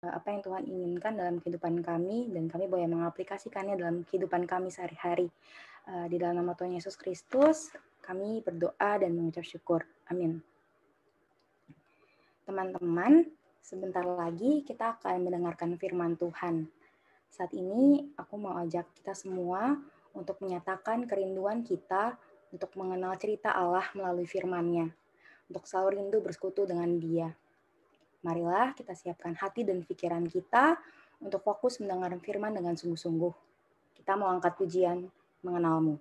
apa yang Tuhan inginkan dalam kehidupan kami, dan kami boleh mengaplikasikannya dalam kehidupan kami sehari-hari. Di dalam nama Tuhan Yesus Kristus, kami berdoa dan mengucap syukur. Amin. Teman-teman, sebentar lagi kita akan mendengarkan firman Tuhan. Saat ini aku mau ajak kita semua untuk menyatakan kerinduan kita untuk mengenal cerita Allah melalui firman-Nya, untuk selalu rindu bersekutu dengan Dia. Marilah kita siapkan hati dan pikiran kita untuk fokus mendengar firman dengan sungguh-sungguh. Kita mau angkat pujian mengenalmu.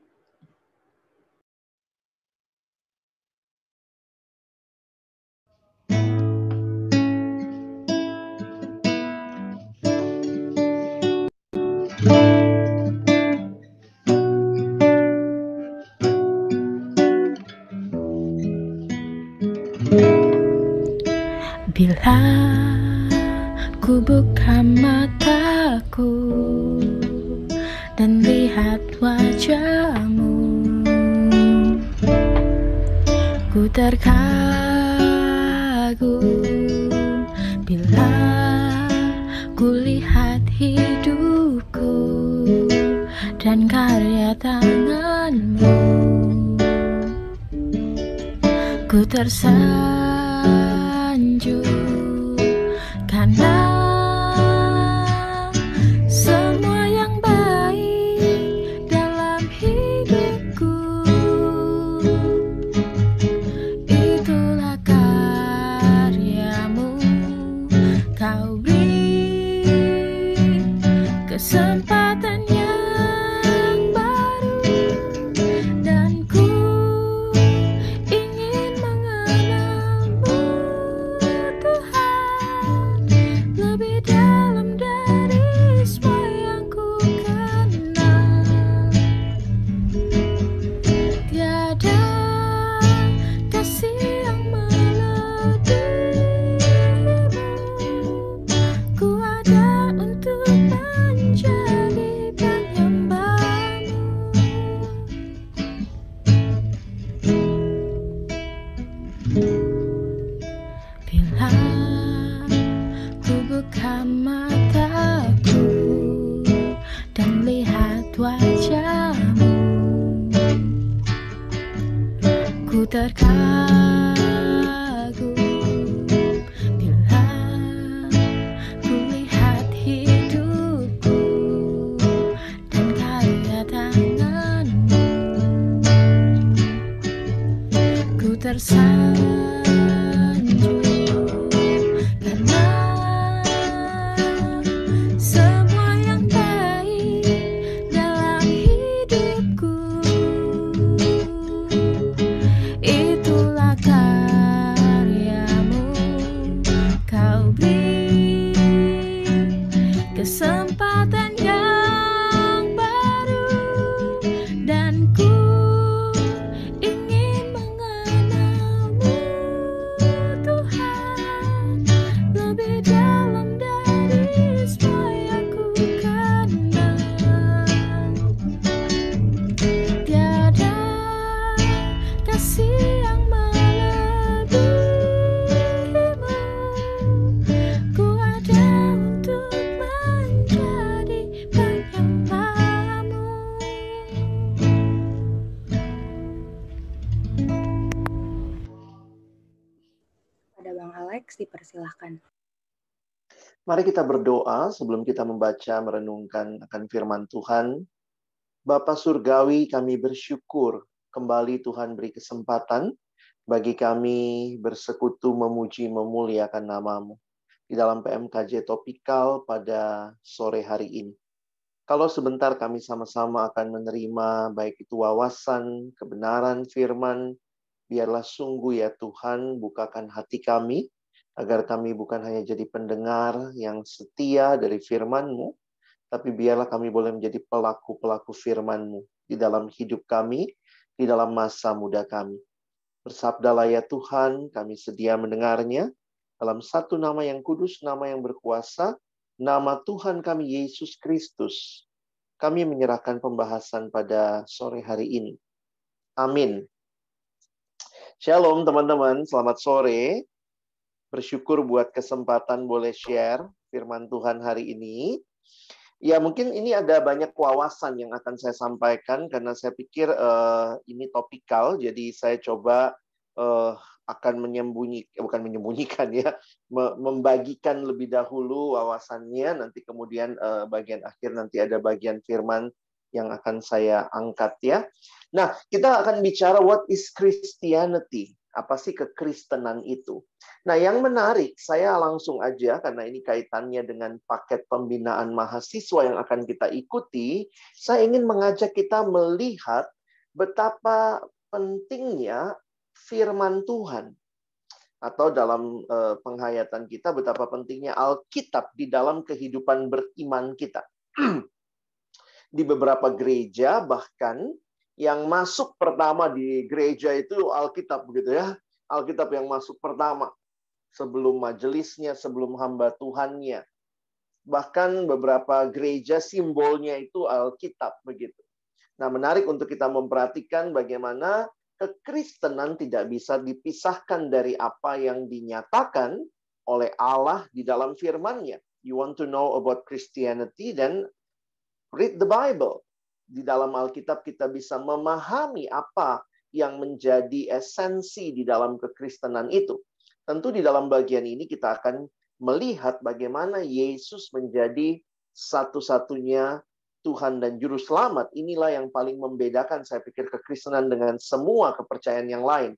Bila ku buka mataku dan lihat wajahmu, ku terkagum. Bila ku lihat hidupku dan karya tanganmu, ku tersanjung karena semua yang baik dalam hidupku itulah karyamu. Kau beri kesempatan yang baru dan ku ingin mengenalmu, Tuhan, lebih dalam dari semua yang ku kenal. Tiada kasih yang melebihimu. Ku ada untuk menjadi penyembahmu. Bila ku buka mataku dan lihat wajahmu, ku terkagum. Bila ku lihat hidupku dan karya tanganmu, ku tersanjung karena semua yang baik dalam hidupku itulah karyamu. Kau beri kesempatan yang baru dan ku ingin mengenalmu, Tuhan, lebih dalam dari semua yang ku kenal. Tiada kasih yang melebihimu. Ku ada untuk menjadi penyembahmu. Pada Bang Alex, dipersilahkan. Mari kita berdoa sebelum kita membaca merenungkan akan firman Tuhan. Bapa Surgawi, kami bersyukur kembali Tuhan beri kesempatan bagi kami bersekutu memuji memuliakan nama-Mu di dalam PMKJ Topikal pada sore hari ini. Kalau sebentar kami sama-sama akan menerima baik itu wawasan, kebenaran firman, biarlah sungguh ya Tuhan bukakan hati kami, agar kami bukan hanya jadi pendengar yang setia dari firman-Mu, tapi biarlah kami boleh menjadi pelaku-pelaku firman-Mu di dalam hidup kami, di dalam masa muda kami. Bersabdalah ya Tuhan, kami sedia mendengarnya, dalam satu nama yang kudus, nama yang berkuasa, nama Tuhan kami Yesus Kristus. Kami menyerahkan pembahasan pada sore hari ini. Amin. Shalom teman-teman, selamat sore. Bersyukur buat kesempatan boleh share firman Tuhan hari ini. Ya, mungkin ini ada banyak wawasan yang akan saya sampaikan karena saya pikir ini topikal, jadi saya coba akan bukan menyembunyikan ya, membagikan lebih dahulu wawasannya, nanti kemudian bagian akhir nanti ada bagian firman yang akan saya angkat ya. Nah, kita akan bicara what is Christianity. Apa sih kekristenan itu? Nah, yang menarik, saya langsung aja, karena ini kaitannya dengan paket pembinaan mahasiswa yang akan kita ikuti, saya ingin mengajak kita melihat betapa pentingnya firman Tuhan. Atau dalam penghayatan kita, betapa pentingnya Alkitab di dalam kehidupan beriman kita. Di beberapa gereja, bahkan yang masuk pertama di gereja itu Alkitab begitu ya. Alkitab yang masuk pertama sebelum majelisnya, sebelum hamba Tuhannya. Bahkan beberapa gereja simbolnya itu Alkitab begitu. Nah, menarik untuk kita memperhatikan bagaimana kekristenan tidak bisa dipisahkan dari apa yang dinyatakan oleh Allah di dalam firman-Nya. You want to know about Christianity, then read the Bible. Di dalam Alkitab kita bisa memahami apa yang menjadi esensi di dalam kekristenan itu. Tentu di dalam bagian ini kita akan melihat bagaimana Yesus menjadi satu-satunya Tuhan dan Juru Selamat. Inilah yang paling membedakan saya pikir kekristenan dengan semua kepercayaan yang lain.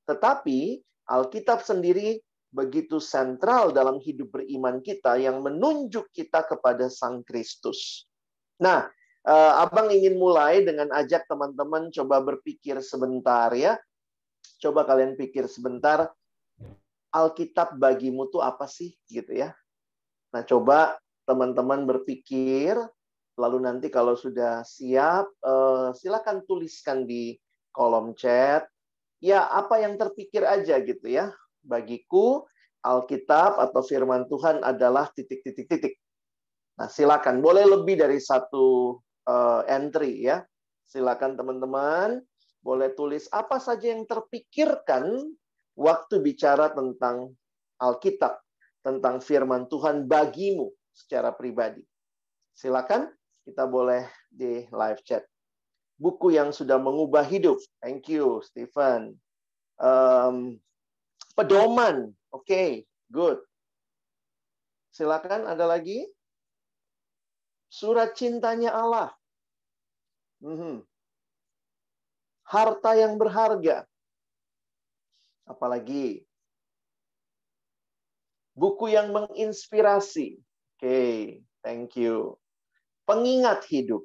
Tetapi Alkitab sendiri begitu sentral dalam hidup beriman kita yang menunjuk kita kepada Sang Kristus. Nah, Abang ingin mulai dengan ajak teman-teman coba berpikir sebentar ya. Coba kalian pikir sebentar, Alkitab bagimu tuh apa sih gitu ya. Nah, coba teman-teman berpikir, lalu nanti kalau sudah siap, silakan tuliskan di kolom chat. Ya, apa yang terpikir aja gitu ya. Bagiku, Alkitab atau firman Tuhan adalah titik-titik-titik. Nah, silakan. Boleh lebih dari satu entry ya. Silakan teman-teman. Boleh tulis apa saja yang terpikirkan waktu bicara tentang Alkitab. Tentang firman Tuhan bagimu secara pribadi. Silakan. Kita boleh di live chat. Buku yang sudah mengubah hidup. Thank you, Stephen. Pedoman. Oke, good. Silakan, ada lagi? Surat cintanya Allah. Harta yang berharga. Apalagi? Buku yang menginspirasi. Oke, thank you. Pengingat hidup.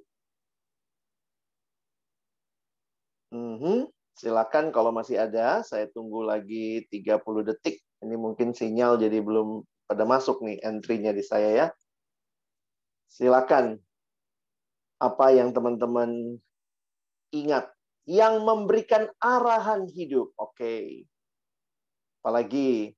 Silakan kalau masih ada, saya tunggu lagi 30 detik. Ini mungkin sinyal jadi belum pada masuk nih entry-nya di saya ya. Silakan. Apa yang teman-teman ingat? Yang memberikan arahan hidup. Oke. Apalagi?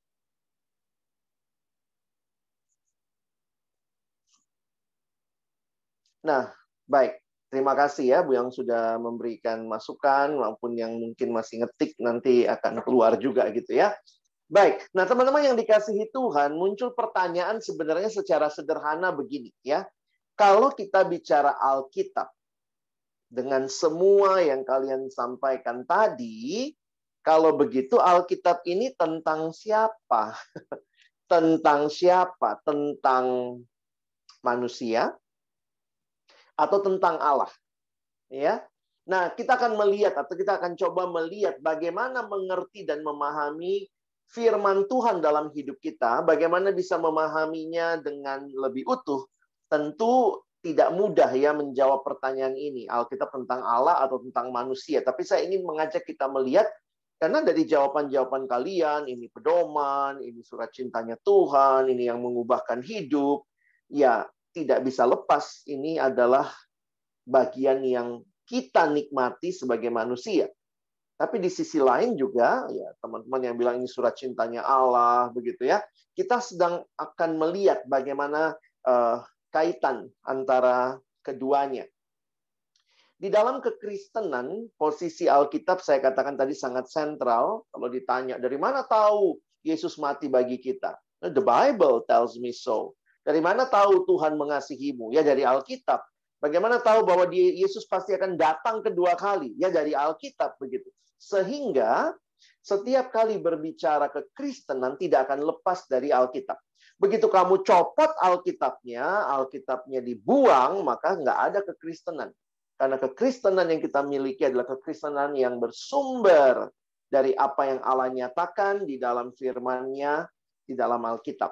Nah, baik. Terima kasih ya Bu yang sudah memberikan masukan maupun yang mungkin masih ngetik nanti akan keluar juga gitu ya. Baik. Nah, teman-teman yang dikasihi Tuhan, muncul pertanyaan sebenarnya secara sederhana begini ya. Kalau kita bicara Alkitab dengan semua yang kalian sampaikan tadi, kalau begitu Alkitab ini tentang siapa? Tentang siapa? Tentang manusia atau tentang Allah? Ya. Nah, kita akan melihat atau kita akan coba melihat bagaimana mengerti dan memahami firman Tuhan dalam hidup kita, bagaimana bisa memahaminya dengan lebih utuh. Tentu tidak mudah ya menjawab pertanyaan ini, Alkitab tentang Allah atau tentang manusia. Tapi saya ingin mengajak kita melihat, karena dari jawaban-jawaban kalian, ini pedoman, ini surat cintanya Tuhan, ini yang mengubahkan hidup, ya tidak bisa lepas, ini adalah bagian yang kita nikmati sebagai manusia. Tapi di sisi lain juga, ya teman-teman yang bilang ini surat cintanya Allah, begitu ya, kita sedang akan melihat bagaimana kaitan antara keduanya. Di dalam kekristenan, posisi Alkitab saya katakan tadi sangat sentral. Kalau ditanya, dari mana tahu Yesus mati bagi kita? The Bible tells me so. Dari mana tahu Tuhan mengasihimu? Ya dari Alkitab. Bagaimana tahu bahwa Yesus pasti akan datang kedua kali? Ya dari Alkitab begitu. Sehingga setiap kali berbicara kekristenan tidak akan lepas dari Alkitab. Begitu kamu copot Alkitabnya dibuang, maka nggak ada kekristenan. Karena kekristenan yang kita miliki adalah kekristenan yang bersumber dari apa yang Allah nyatakan di dalam firman-Nya, di dalam Alkitab.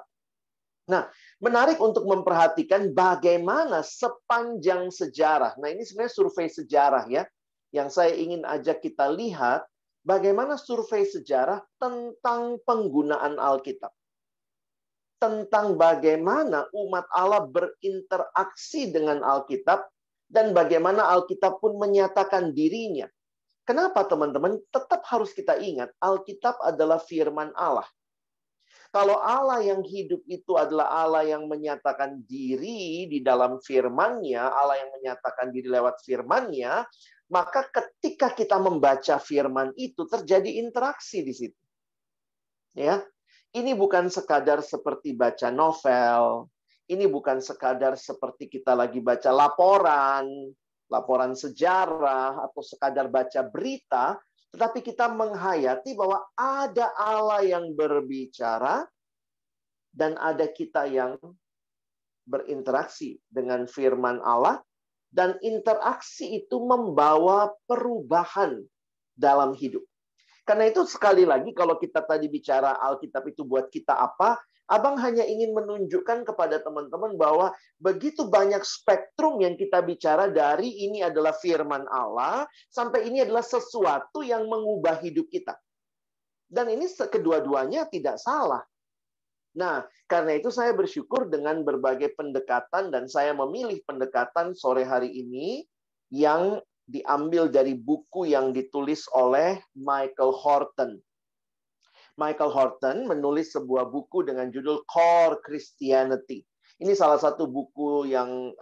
Nah, menarik untuk memperhatikan bagaimana sepanjang sejarah. Nah, ini sebenarnya survei sejarah ya, yang saya ingin ajak kita lihat bagaimana survei sejarah tentang penggunaan Alkitab. Tentang bagaimana umat Allah berinteraksi dengan Alkitab dan bagaimana Alkitab pun menyatakan dirinya. Kenapa teman-teman? Tetap harus kita ingat, Alkitab adalah firman Allah. Kalau Allah yang hidup itu adalah Allah yang menyatakan diri di dalam firman-Nya, Allah yang menyatakan diri lewat firman-Nya, maka ketika kita membaca firman itu terjadi interaksi di situ. Ya. Ini bukan sekadar seperti baca novel, ini bukan sekadar seperti kita lagi baca laporan sejarah atau sekadar baca berita, tetapi kita menghayati bahwa ada Allah yang berbicara dan ada kita yang berinteraksi dengan firman Allah, dan interaksi itu membawa perubahan dalam hidup. Karena itu sekali lagi kalau kita tadi bicara Alkitab itu buat kita apa, Abang hanya ingin menunjukkan kepada teman-teman bahwa begitu banyak spektrum yang kita bicara dari ini adalah firman Allah, sampai ini adalah sesuatu yang mengubah hidup kita. Dan ini kedua-duanya tidak salah. Nah, karena itu saya bersyukur dengan berbagai pendekatan, dan saya memilih pendekatan sore hari ini yang diambil dari buku yang ditulis oleh Michael Horton. Michael Horton menulis sebuah buku dengan judul Core Christianity. Ini salah satu buku yang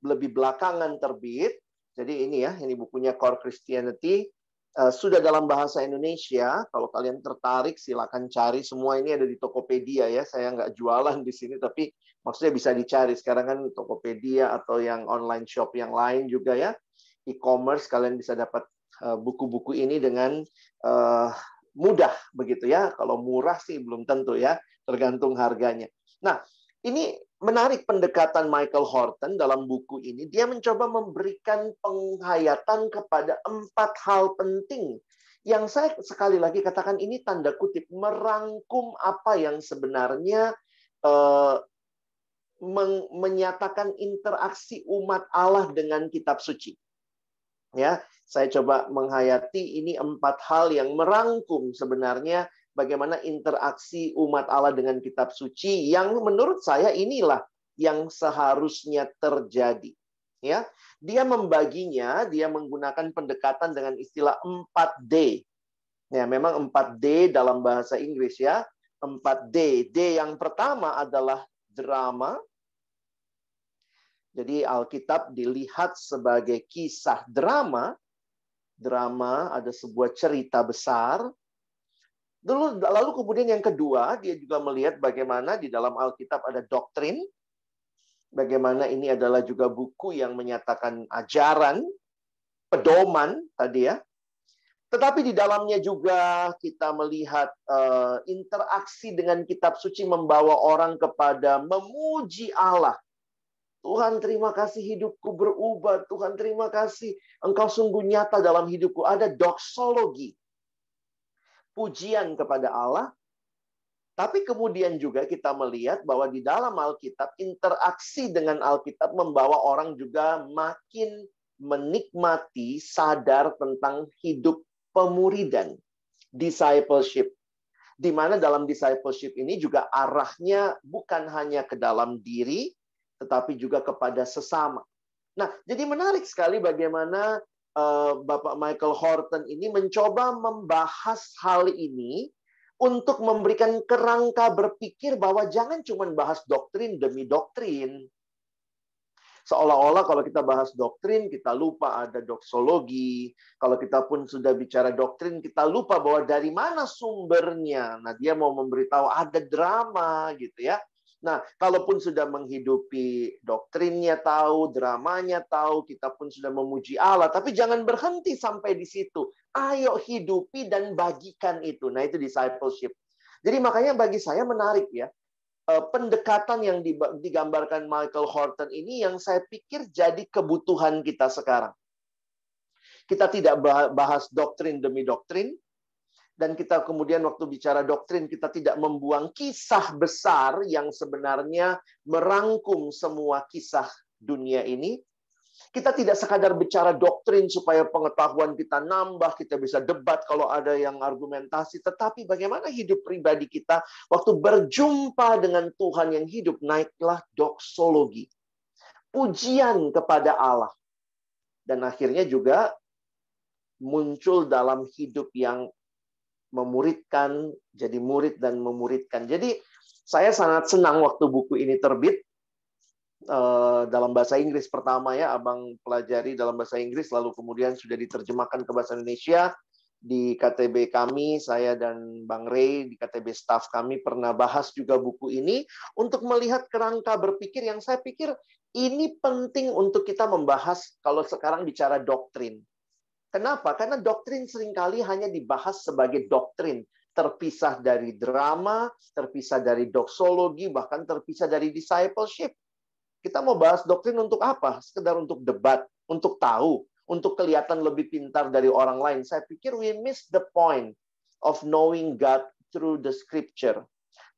lebih belakangan terbit. Jadi ini bukunya Core Christianity. Sudah dalam bahasa Indonesia. Kalau kalian tertarik, silakan cari. Semua ini ada di Tokopedia ya. Saya nggak jualan di sini, tapi maksudnya bisa dicari. Sekarang kan Tokopedia atau yang online shop yang lain juga ya. E-commerce, kalian bisa dapat buku-buku ini dengan mudah begitu ya. Kalau murah sih belum tentu ya, tergantung harganya. Nah, ini menarik pendekatan Michael Horton dalam buku ini. Dia mencoba memberikan penghayatan kepada 4 hal penting yang saya sekali lagi katakan ini tanda kutip merangkum apa yang sebenarnya menyatakan interaksi umat Allah dengan kitab suci. Ya, saya coba menghayati ini 4 hal yang merangkum sebenarnya bagaimana interaksi umat Allah dengan kitab suci yang menurut saya inilah yang seharusnya terjadi. Ya, dia membaginya, dia menggunakan pendekatan dengan istilah 4D. Ya, memang 4D dalam bahasa Inggris ya. 4D. D yang pertama adalah drama. Jadi Alkitab dilihat sebagai kisah drama. Drama ada sebuah cerita besar. Lalu kemudian yang kedua, dia juga melihat bagaimana di dalam Alkitab ada doktrin. Bagaimana ini adalah juga buku yang menyatakan ajaran, pedoman tadi ya. Tetapi di dalamnya juga kita melihat interaksi dengan kitab suci membawa orang kepada memuji Allah. Tuhan, terima kasih hidupku berubah. Tuhan, terima kasih Engkau sungguh nyata dalam hidupku. Ada doksologi, pujian kepada Allah. Tapi kemudian juga kita melihat bahwa di dalam Alkitab, interaksi dengan Alkitab membawa orang juga makin menikmati, sadar tentang hidup pemuridan, discipleship. Di mana dalam discipleship ini juga arahnya bukan hanya ke dalam diri, tetapi juga kepada sesama. Nah, jadi menarik sekali bagaimana Bapak Michael Horton ini mencoba membahas hal ini untuk memberikan kerangka berpikir bahwa jangan cuma bahas doktrin demi doktrin. Seolah-olah kalau kita bahas doktrin, kita lupa ada doksologi. Kalau kita pun sudah bicara doktrin, kita lupa bahwa dari mana sumbernya. Nah, dia mau memberitahu ada drama gitu ya. Nah, kalaupun sudah menghidupi doktrinnya tahu, dramanya tahu, kita pun sudah memuji Allah, tapi jangan berhenti sampai di situ. Ayo hidupi dan bagikan itu. Nah, itu discipleship. Jadi makanya bagi saya menarik ya. Pendekatan yang digambarkan Michael Horton ini yang saya pikir jadi kebutuhan kita sekarang. Kita tidak bahas doktrin demi doktrin, dan kita kemudian waktu bicara doktrin, kita tidak membuang kisah besar yang sebenarnya merangkum semua kisah dunia ini. Kita tidak sekadar bicara doktrin supaya pengetahuan kita nambah, kita bisa debat kalau ada yang argumentasi, tetapi bagaimana hidup pribadi kita waktu berjumpa dengan Tuhan yang hidup, naiklah doksologi. Pujian kepada Allah. Dan akhirnya juga muncul dalam hidup yang memuridkan, jadi murid dan memuridkan. Jadi saya sangat senang waktu buku ini terbit dalam bahasa Inggris pertama ya, Abang pelajari dalam bahasa Inggris, lalu kemudian sudah diterjemahkan ke bahasa Indonesia. Di KTB kami, saya dan Bang Ray, di KTB staff kami pernah bahas juga buku ini untuk melihat kerangka berpikir yang saya pikir ini penting untuk kita membahas kalau sekarang bicara doktrin. Kenapa? Karena doktrin seringkali hanya dibahas sebagai doktrin, terpisah dari drama, terpisah dari doksologi, bahkan terpisah dari discipleship. Kita mau bahas doktrin untuk apa? Sekedar untuk debat, untuk tahu, untuk kelihatan lebih pintar dari orang lain. Saya pikir we miss the point of knowing God through the scripture.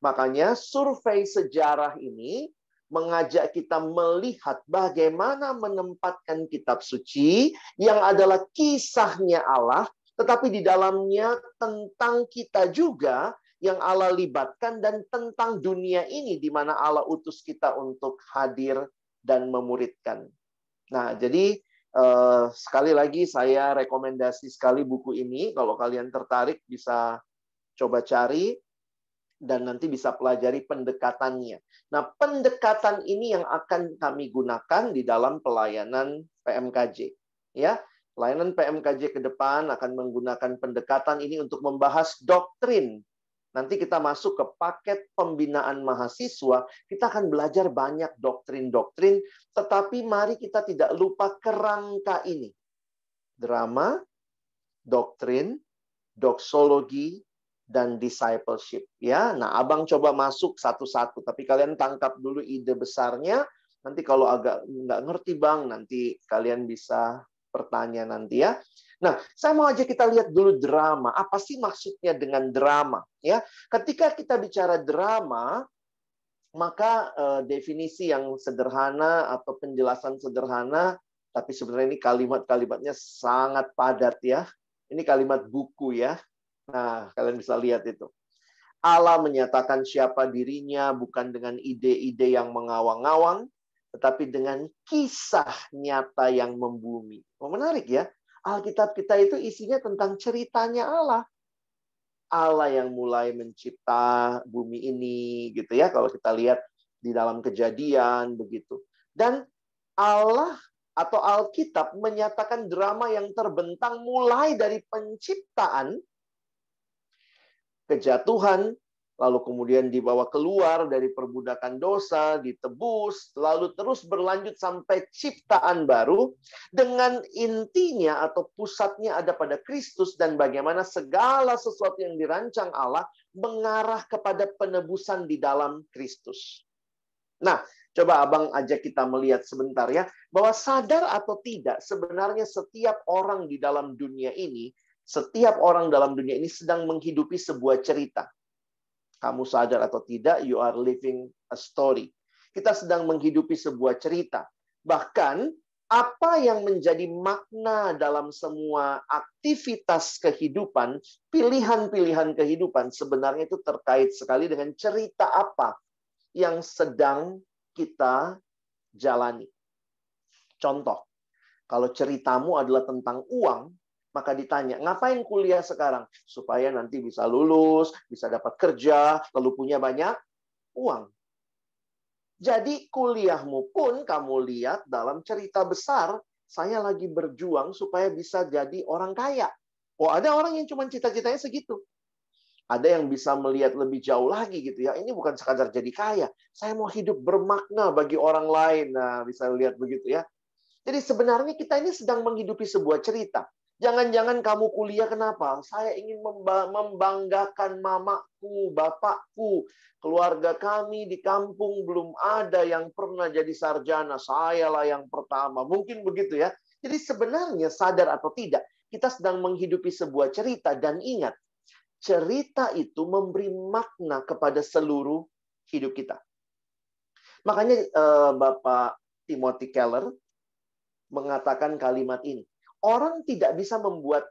Makanya survei sejarah ini mengajak kita melihat bagaimana menempatkan kitab suci yang adalah kisahnya Allah, tetapi di dalamnya tentang kita juga yang Allah libatkan dan tentang dunia ini di mana Allah utus kita untuk hadir dan memuridkan. Nah, jadi sekali lagi saya rekomendasi sekali buku ini. Kalau kalian tertarik bisa coba cari. Dan nanti bisa pelajari pendekatannya. Nah, pendekatan ini yang akan kami gunakan di dalam pelayanan PMKJ. Ya, pelayanan PMKJ ke depan akan menggunakan pendekatan ini untuk membahas doktrin. Nanti kita masuk ke paket pembinaan mahasiswa, kita akan belajar banyak doktrin-doktrin, tetapi mari kita tidak lupa kerangka ini. Drama, doktrin, doksologi, dan discipleship. Ya, nah Abang coba masuk satu-satu, tapi kalian tangkap dulu ide besarnya. Nanti kalau agak nggak ngerti Bang, nanti kalian bisa bertanya nanti ya. Nah, saya mau aja kita lihat dulu drama. Apa sih maksudnya dengan drama? Ya, ketika kita bicara drama, maka definisi yang sederhana atau penjelasan sederhana, tapi sebenarnya ini kalimat-kalimatnya sangat padat ya. Ini kalimat buku ya. Nah, kalian bisa lihat itu. Allah menyatakan siapa dirinya bukan dengan ide-ide yang mengawang-awang, tetapi dengan kisah nyata yang membumi. Oh, menarik ya. Alkitab kita itu isinya tentang ceritanya Allah. Allah yang mulai mencipta bumi ini, gitu ya. Kalau kita lihat di dalam Kejadian, begitu. Dan Allah atau Alkitab menyatakan drama yang terbentang mulai dari penciptaan, kejatuhan, lalu kemudian dibawa keluar dari perbudakan dosa, ditebus, lalu terus berlanjut sampai ciptaan baru, dengan intinya atau pusatnya ada pada Kristus dan bagaimana segala sesuatu yang dirancang Allah mengarah kepada penebusan di dalam Kristus. Nah, coba Abang ajak kita melihat sebentar ya, bahwa sadar atau tidak, sebenarnya setiap orang di dalam dunia ini, setiap orang dalam dunia ini sedang menghidupi sebuah cerita. Kamu sadar atau tidak, you are living a story. Kita sedang menghidupi sebuah cerita. Bahkan, apa yang menjadi makna dalam semua aktivitas kehidupan, pilihan-pilihan kehidupan, sebenarnya itu terkait sekali dengan cerita apa yang sedang kita jalani. Contoh, kalau ceritamu adalah tentang uang, maka ditanya, ngapain kuliah sekarang? Supaya nanti bisa lulus, bisa dapat kerja, lalu punya banyak uang. Jadi kuliahmu pun kamu lihat dalam cerita besar, saya lagi berjuang supaya bisa jadi orang kaya. Oh, ada orang yang cuma cita-citanya segitu. Ada yang bisa melihat lebih jauh lagi gitu ya. Ini bukan sekadar jadi kaya. Saya mau hidup bermakna bagi orang lain. Nah, bisa lihat begitu ya. Jadi sebenarnya kita ini sedang menghidupi sebuah cerita. Jangan-jangan kamu kuliah kenapa? Saya ingin membanggakan mamaku, bapakku, keluarga kami di kampung belum ada yang pernah jadi sarjana. Sayalah yang pertama. Mungkin begitu ya. Jadi sebenarnya sadar atau tidak, kita sedang menghidupi sebuah cerita. Dan ingat, cerita itu memberi makna kepada seluruh hidup kita. Makanya Bapak Timothy Keller mengatakan kalimat ini. Orang tidak bisa membuat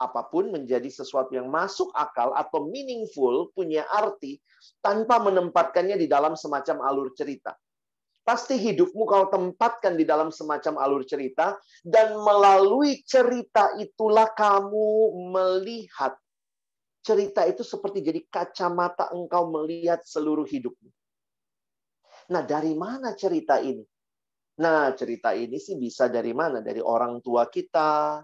apapun menjadi sesuatu yang masuk akal atau meaningful, punya arti, tanpa menempatkannya di dalam semacam alur cerita. Pasti hidupmu kau tempatkan di dalam semacam alur cerita, dan melalui cerita itulah kamu melihat. Cerita itu seperti jadi kacamata engkau melihat seluruh hidupmu. Nah, dari mana cerita ini? Nah, cerita ini sih bisa dari mana? Dari orang tua kita.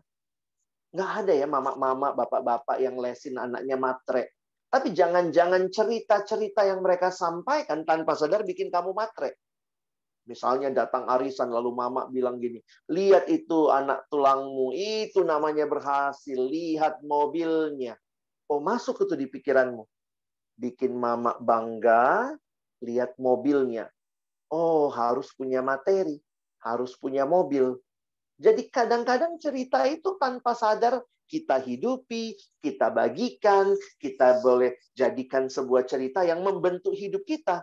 Nggak ada ya mama-mama, bapak-bapak yang lesin anaknya matre. Tapi jangan-jangan cerita-cerita yang mereka sampaikan tanpa sadar bikin kamu matre. Misalnya datang arisan, lalu mama bilang gini, lihat itu anak tulangmu, itu namanya berhasil, lihat mobilnya. Oh, masuk itu di pikiranmu. Bikin mama bangga, lihat mobilnya. Oh, harus punya materi, harus punya mobil. Jadi kadang-kadang cerita itu tanpa sadar kita hidupi, kita bagikan, kita boleh jadikan sebuah cerita yang membentuk hidup kita.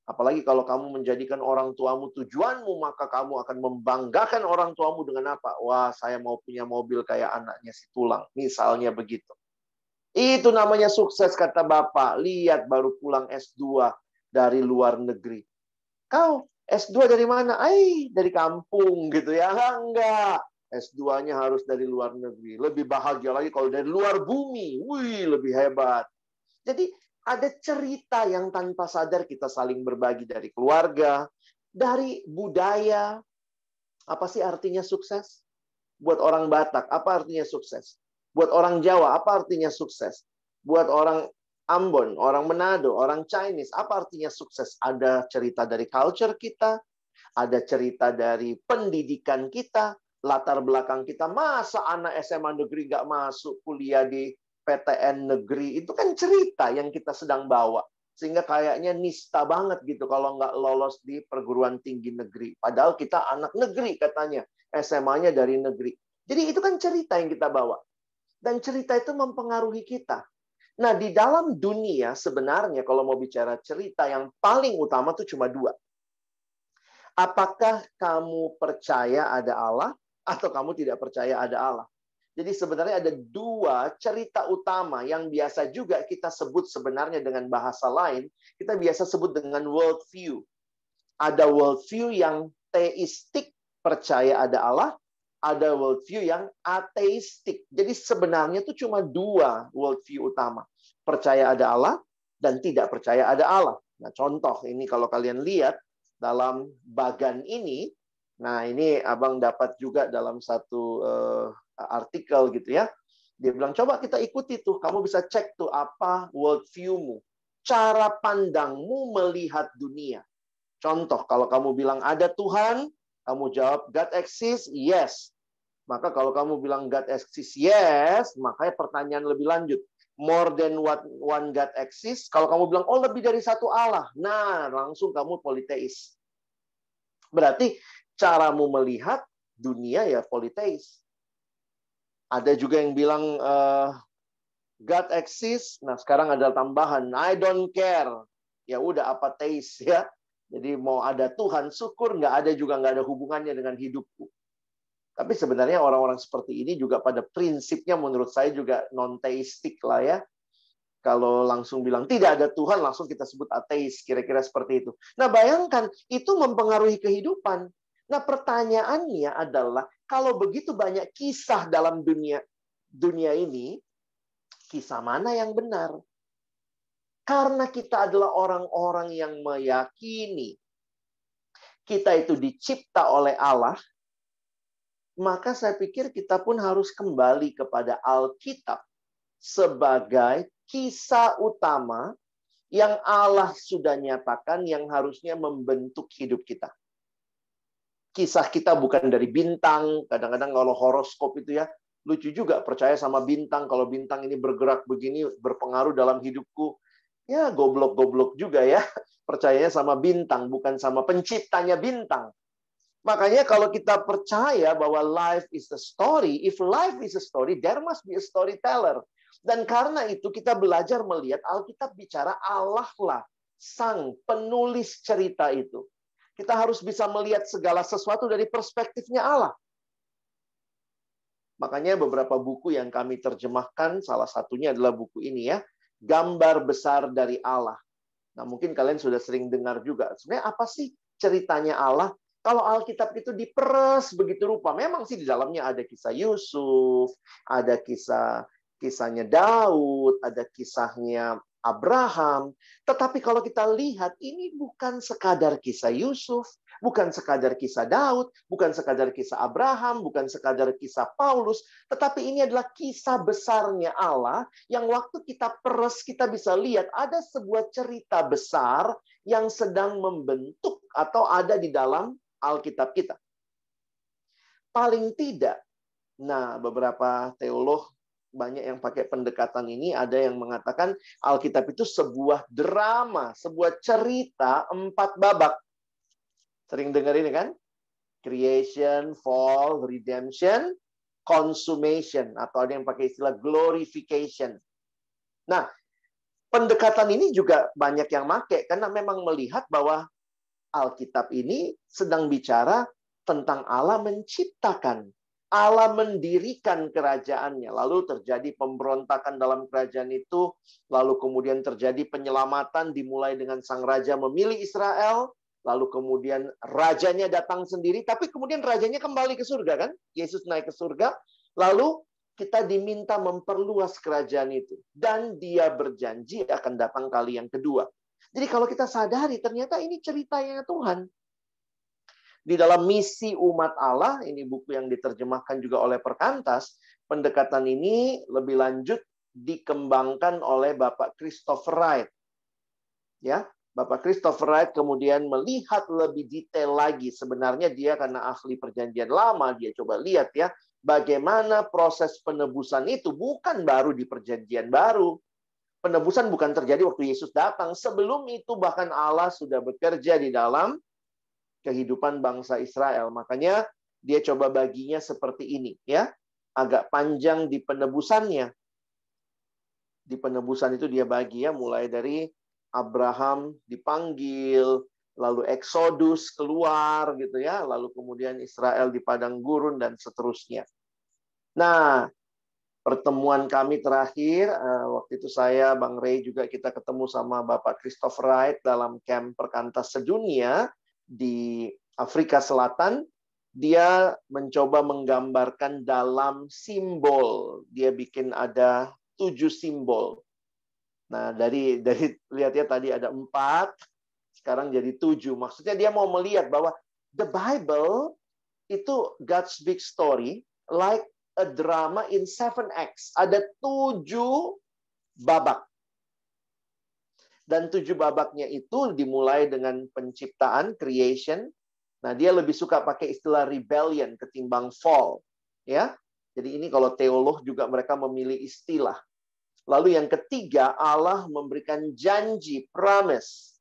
Apalagi kalau kamu menjadikan orang tuamu tujuanmu, maka kamu akan membanggakan orang tuamu dengan apa? Wah, saya mau punya mobil kayak anaknya si tulang. Misalnya begitu. Itu namanya sukses, kata Bapak. Lihat, baru pulang S2 dari luar negeri. Kau S2 dari mana? Dari kampung gitu ya. Enggak. S2-nya harus dari luar negeri. Lebih bahagia lagi kalau dari luar bumi. Wih, lebih hebat. Jadi ada cerita yang tanpa sadar kita saling berbagi dari keluarga, dari budaya. Apa sih artinya sukses? Buat orang Batak, apa artinya sukses? Buat orang Jawa, apa artinya sukses? Buat orang Ambon, orang Manado, orang Chinese, apa artinya sukses? Ada cerita dari culture kita, ada cerita dari pendidikan kita, latar belakang kita. Masa anak SMA negeri nggak masuk kuliah di PTN negeri? Itu kan cerita yang kita sedang bawa. Sehingga kayaknya nista banget gitu kalau nggak lolos di perguruan tinggi negeri. Padahal kita anak negeri katanya. SMA-nya dari negeri. Jadi itu kan cerita yang kita bawa. Dan cerita itu mempengaruhi kita. Nah, di dalam dunia sebenarnya kalau mau bicara cerita yang paling utama itu cuma dua. Apakah kamu percaya ada Allah atau kamu tidak percaya ada Allah? Jadi sebenarnya ada dua cerita utama yang biasa juga kita sebut sebenarnya dengan bahasa lain. Kita biasa sebut dengan world view. Ada world view yang teistik, percaya ada Allah. Ada world view yang ateistik. Jadi sebenarnya itu cuma dua world view utama. Percaya ada Allah dan tidak percaya ada Allah. Nah, contoh ini kalau kalian lihat dalam bagan ini. Nah, ini Abang dapat juga dalam satu artikel gitu ya. Dia bilang, coba kita ikuti tuh. Kamu bisa cek tuh apa world view-mu. Cara pandangmu melihat dunia. Contoh, kalau kamu bilang ada Tuhan, kamu jawab God exists, yes. Maka kalau kamu bilang God exists, yes, makanya pertanyaan lebih lanjut. More than one God exists. Kalau kamu bilang, oh lebih dari satu Allah. Nah, langsung kamu politeis. Berarti caramu melihat dunia ya politeis. Ada juga yang bilang, God exists. Nah, sekarang ada tambahan, I don't care. Ya udah apateis ya. Jadi mau ada Tuhan, syukur, nggak ada juga nggak ada hubungannya dengan hidupku. Tapi sebenarnya orang-orang seperti ini juga pada prinsipnya menurut saya juga non-teistik lah ya. Kalau langsung bilang tidak ada Tuhan, langsung kita sebut ateis, kira-kira seperti itu. Nah bayangkan, itu mempengaruhi kehidupan. Nah pertanyaannya adalah, kalau begitu banyak kisah dalam dunia ini, kisah mana yang benar? Karena kita adalah orang-orang yang meyakini kita itu dicipta oleh Allah, maka saya pikir kita pun harus kembali kepada Alkitab sebagai kisah utama yang Allah sudah nyatakan yang harusnya membentuk hidup kita. Kisah kita bukan dari bintang. Kadang-kadang kalau horoskop itu ya, lucu juga percaya sama bintang. Kalau bintang ini bergerak begini, berpengaruh dalam hidupku. Ya, goblok-goblok juga ya. Percayanya sama bintang, bukan sama penciptanya bintang. Makanya kalau kita percaya bahwa life is a story, if life is a story, there must be a storyteller. Dan karena itu kita belajar melihat Alkitab bicara Allah lah, sang penulis cerita itu. Kita harus bisa melihat segala sesuatu dari perspektifnya Allah. Makanya beberapa buku yang kami terjemahkan, salah satunya adalah buku ini ya, Gambar Besar dari Allah. Nah, mungkin kalian sudah sering dengar juga. Sebenarnya apa sih ceritanya Allah? Kalau Alkitab itu diperes begitu rupa, memang sih di dalamnya ada kisah Yusuf, ada kisahnya Daud, ada kisahnya Abraham. Tetapi kalau kita lihat, ini bukan sekadar kisah Yusuf, bukan sekadar kisah Daud, bukan sekadar kisah Abraham, bukan sekadar kisah Paulus, tetapi ini adalah kisah besarnya Allah yang waktu kita peres, kita bisa lihat ada sebuah cerita besar yang sedang membentuk atau ada di dalam Alkitab kita. Paling tidak, nah beberapa teolog banyak yang pakai pendekatan ini, ada yang mengatakan Alkitab itu sebuah drama, sebuah cerita 4 babak. Sering dengar ini kan? Creation, fall, redemption, consummation. Atau ada yang pakai istilah glorification. Nah, pendekatan ini juga banyak yang pakai, karena memang melihat bahwa Alkitab ini sedang bicara tentang Allah menciptakan. Allah mendirikan kerajaannya, lalu terjadi pemberontakan dalam kerajaan itu, lalu kemudian terjadi penyelamatan dimulai dengan sang raja memilih Israel, lalu kemudian rajanya datang sendiri, tapi kemudian rajanya kembali ke surga kan? Yesus naik ke surga, lalu kita diminta memperluas kerajaan itu, dan dia berjanji akan datang kali yang kedua. Jadi kalau kita sadari, ternyata ini ceritanya Tuhan. Di dalam misi umat Allah, ini buku yang diterjemahkan juga oleh Perkantas, pendekatan ini lebih lanjut dikembangkan oleh Bapak Christopher Wright. Ya, Bapak Christopher Wright kemudian melihat lebih detail lagi. Sebenarnya dia karena ahli perjanjian lama, dia coba lihat ya, bagaimana proses penebusan itu bukan baru di perjanjian baru. Penebusan bukan terjadi waktu Yesus datang. Sebelum itu bahkan Allah sudah bekerja di dalam kehidupan bangsa Israel. Makanya dia coba baginya seperti ini ya. Agak panjang di penebusannya. Di penebusan itu dia bagi ya, mulai dari Abraham dipanggil, lalu Exodus keluar gitu ya, lalu kemudian Israel di padang gurun dan seterusnya. Nah, pertemuan kami terakhir, waktu itu saya, Bang Ray juga kita ketemu sama Bapak Christopher Wright dalam camp Perkantas Sedunia di Afrika Selatan. Dia mencoba menggambarkan dalam simbol. Dia bikin ada 7 simbol. Nah, dari lihat ya tadi ada 4, sekarang jadi 7. Maksudnya dia mau melihat bahwa the Bible itu God's big story like a drama in 7 acts. Ada 7 babak. Dan 7 babaknya itu dimulai dengan penciptaan, creation. Nah, dia lebih suka pakai istilah rebellion ketimbang fall. Ya, jadi ini kalau teolog juga mereka memilih istilah. Lalu yang ketiga, Allah memberikan janji, promise.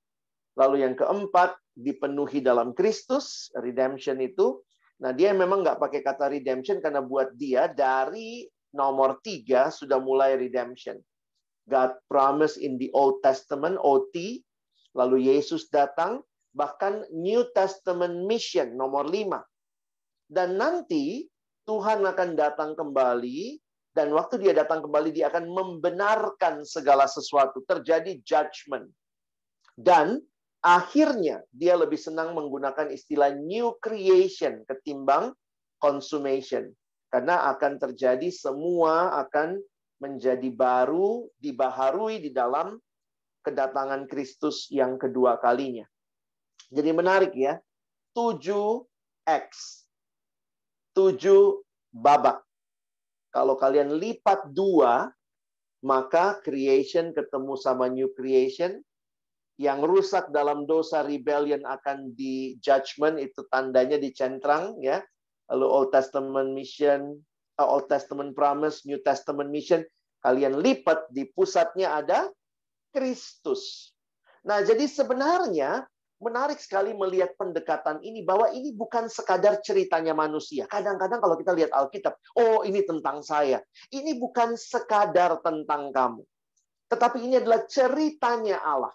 Lalu yang keempat, dipenuhi dalam Kristus, redemption itu. Nah, dia memang nggak pakai kata redemption karena buat dia dari nomor 3 sudah mulai redemption. God promise in the Old Testament, OT. Lalu Yesus datang, bahkan New Testament mission, nomor 5. Dan nanti Tuhan akan datang kembali, dan waktu dia datang kembali, dia akan membenarkan segala sesuatu. Terjadi judgment. Dan akhirnya, dia lebih senang menggunakan istilah new creation ketimbang consummation. Karena akan terjadi semua akan menjadi baru, dibaharui di dalam kedatangan Kristus yang kedua kalinya. Jadi menarik ya, 7 X, 7 babak. Kalau kalian lipat 2, Maka creation ketemu sama new creation. Yang rusak dalam dosa rebellion akan di judgment, itu tandanya dicentrang ya. Lalu Old Testament mission, Old Testament promise, New Testament mission, kalian lipat, di pusatnya ada Kristus. Nah, jadi sebenarnya menarik sekali melihat pendekatan ini, bahwa ini bukan sekadar ceritanya manusia. Kadang-kadang kalau kita lihat Alkitab, oh ini tentang saya. Ini bukan sekadar tentang kamu. Tetapi ini adalah ceritanya Allah.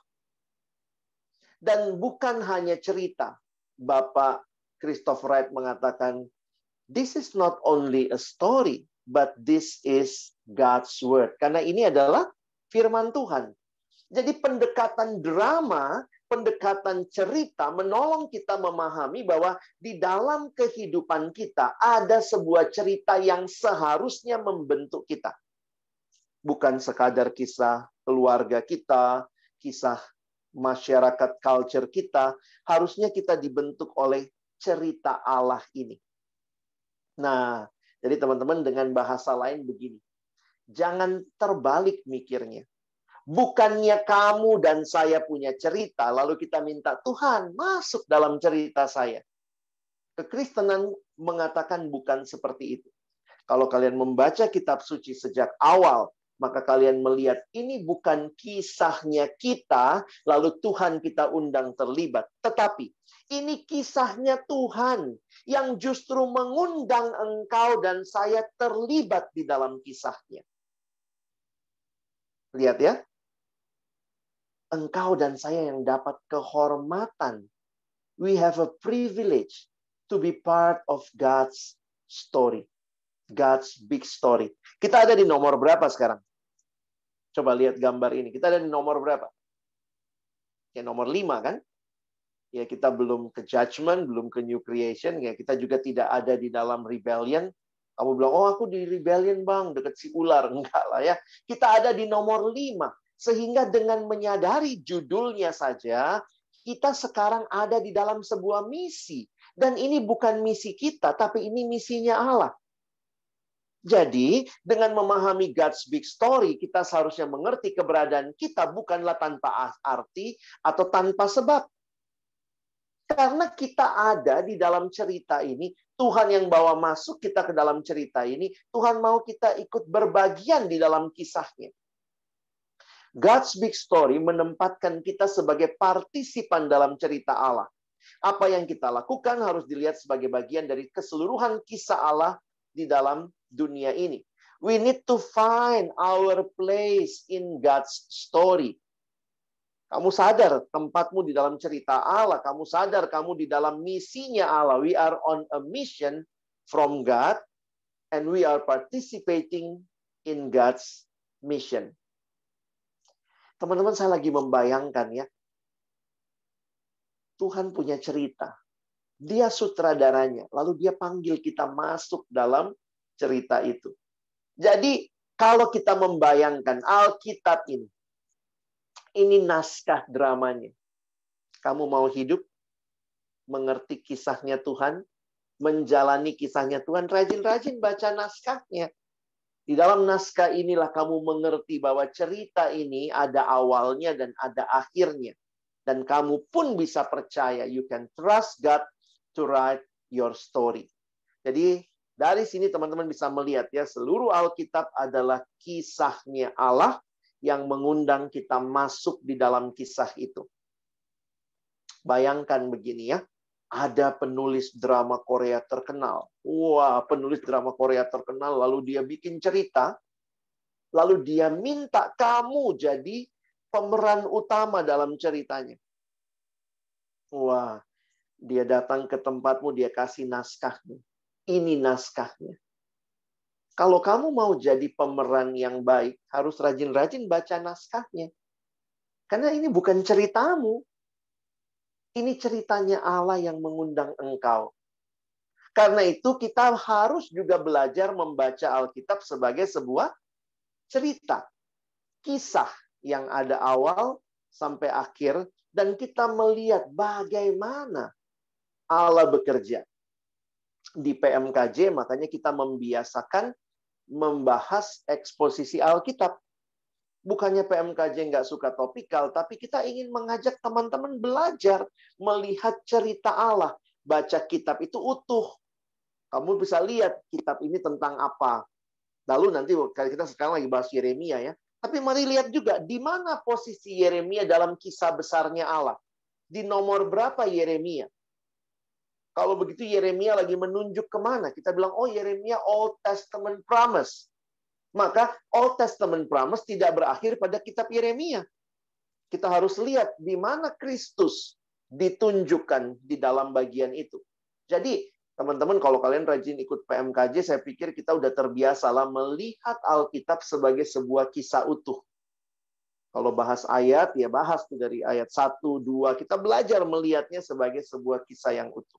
Dan bukan hanya cerita. Bapak Christoph Wright mengatakan, this is not only a story, but this is God's word. Karena ini adalah firman Tuhan. Jadi pendekatan drama, pendekatan cerita menolong kita memahami bahwa di dalam kehidupan kita ada sebuah cerita yang seharusnya membentuk kita. Bukan sekadar kisah keluarga kita, kisah masyarakat culture kita, harusnya kita dibentuk oleh cerita Allah ini. Nah, jadi teman-teman dengan bahasa lain begini. Jangan terbalik mikirnya. Bukannya kamu dan saya punya cerita, lalu kita minta Tuhan masuk dalam cerita saya. Kekristenan mengatakan bukan seperti itu. Kalau kalian membaca kitab suci sejak awal, maka kalian melihat ini bukan kisahnya kita, lalu Tuhan kita undang terlibat. Tetapi ini kisahnya Tuhan yang justru mengundang engkau dan saya terlibat di dalam kisahnya. Lihat ya. Engkau dan saya yang dapat kehormatan. We have a privilege to be part of God's story. God's big story. Kita ada di nomor berapa sekarang? Coba lihat gambar ini. Kita ada di nomor berapa? Ya nomor 5 kan? Ya kita belum ke judgment, belum ke new creation. Ya kita juga tidak ada di dalam rebellion. Kamu bilang, oh aku di rebellion bang, deket si ular. Enggak lah ya. Kita ada di nomor 5. Sehingga dengan menyadari judulnya saja, kita sekarang ada di dalam sebuah misi. Dan ini bukan misi kita, tapi ini misinya Allah. Jadi, dengan memahami God's big story, kita seharusnya mengerti keberadaan kita bukanlah tanpa arti atau tanpa sebab. Karena kita ada di dalam cerita ini, Tuhan yang bawa masuk kita ke dalam cerita ini, Tuhan mau kita ikut berbagian di dalam kisahnya. God's big story menempatkan kita sebagai partisipan dalam cerita Allah. Apa yang kita lakukan harus dilihat sebagai bagian dari keseluruhan kisah Allah di dalam dunia ini. We need to find our place in God's story. Kamu sadar tempatmu di dalam cerita Allah. Kamu sadar kamu di dalam misinya Allah. We are on a mission from God and we are participating in God's mission. Teman-teman, saya lagi membayangkan ya. Tuhan punya cerita. Dia sutradaranya. Lalu dia panggil kita masuk dalam cerita itu. Jadi, kalau kita membayangkan Alkitab ini naskah dramanya. Kamu mau hidup, mengerti kisahnya Tuhan, menjalani kisahnya Tuhan, rajin-rajin baca naskahnya. Di dalam naskah inilah kamu mengerti bahwa cerita ini ada awalnya dan ada akhirnya. Dan kamu pun bisa percaya, you can trust God to write your story. Jadi dari sini teman-teman bisa melihat ya, seluruh Alkitab adalah kisahnya Allah yang mengundang kita masuk di dalam kisah itu. Bayangkan begini ya. Ada penulis drama Korea terkenal. Wah, penulis drama Korea terkenal. Lalu dia bikin cerita. Lalu dia minta kamu jadi pemeran utama dalam ceritanya. Wah, dia datang ke tempatmu, dia kasih naskahnya. Ini naskahnya. Kalau kamu mau jadi pemeran yang baik, harus rajin-rajin baca naskahnya. Karena ini bukan ceritamu. Ini ceritanya Allah yang mengundang engkau. Karena itu kita harus juga belajar membaca Alkitab sebagai sebuah cerita. Kisah yang ada awal sampai akhir. Dan kita melihat bagaimana Allah bekerja. Di PMKJ makanya kita membiasakan membahas eksposisi Alkitab. Bukannya PMKJ nggak suka topikal, tapi kita ingin mengajak teman-teman belajar, melihat cerita Allah. Baca kitab itu utuh. Kamu bisa lihat kitab ini tentang apa. Lalu nanti kita sekarang lagi bahas Yeremia ya. Tapi mari lihat juga di mana posisi Yeremia dalam kisah besarnya Allah. Di nomor berapa Yeremia? Kalau begitu Yeremia lagi menunjuk kemana? Kita bilang, oh Yeremia Old Testament Promise. Maka Old Testament Promise tidak berakhir pada kitab Yeremia. Kita harus lihat di mana Kristus ditunjukkan di dalam bagian itu. Jadi, teman-teman kalau kalian rajin ikut PMKJ, saya pikir kita udah terbiasa lah melihat Alkitab sebagai sebuah kisah utuh. Kalau bahas ayat, ya bahas tuh dari ayat 1, 2. Kita belajar melihatnya sebagai sebuah kisah yang utuh.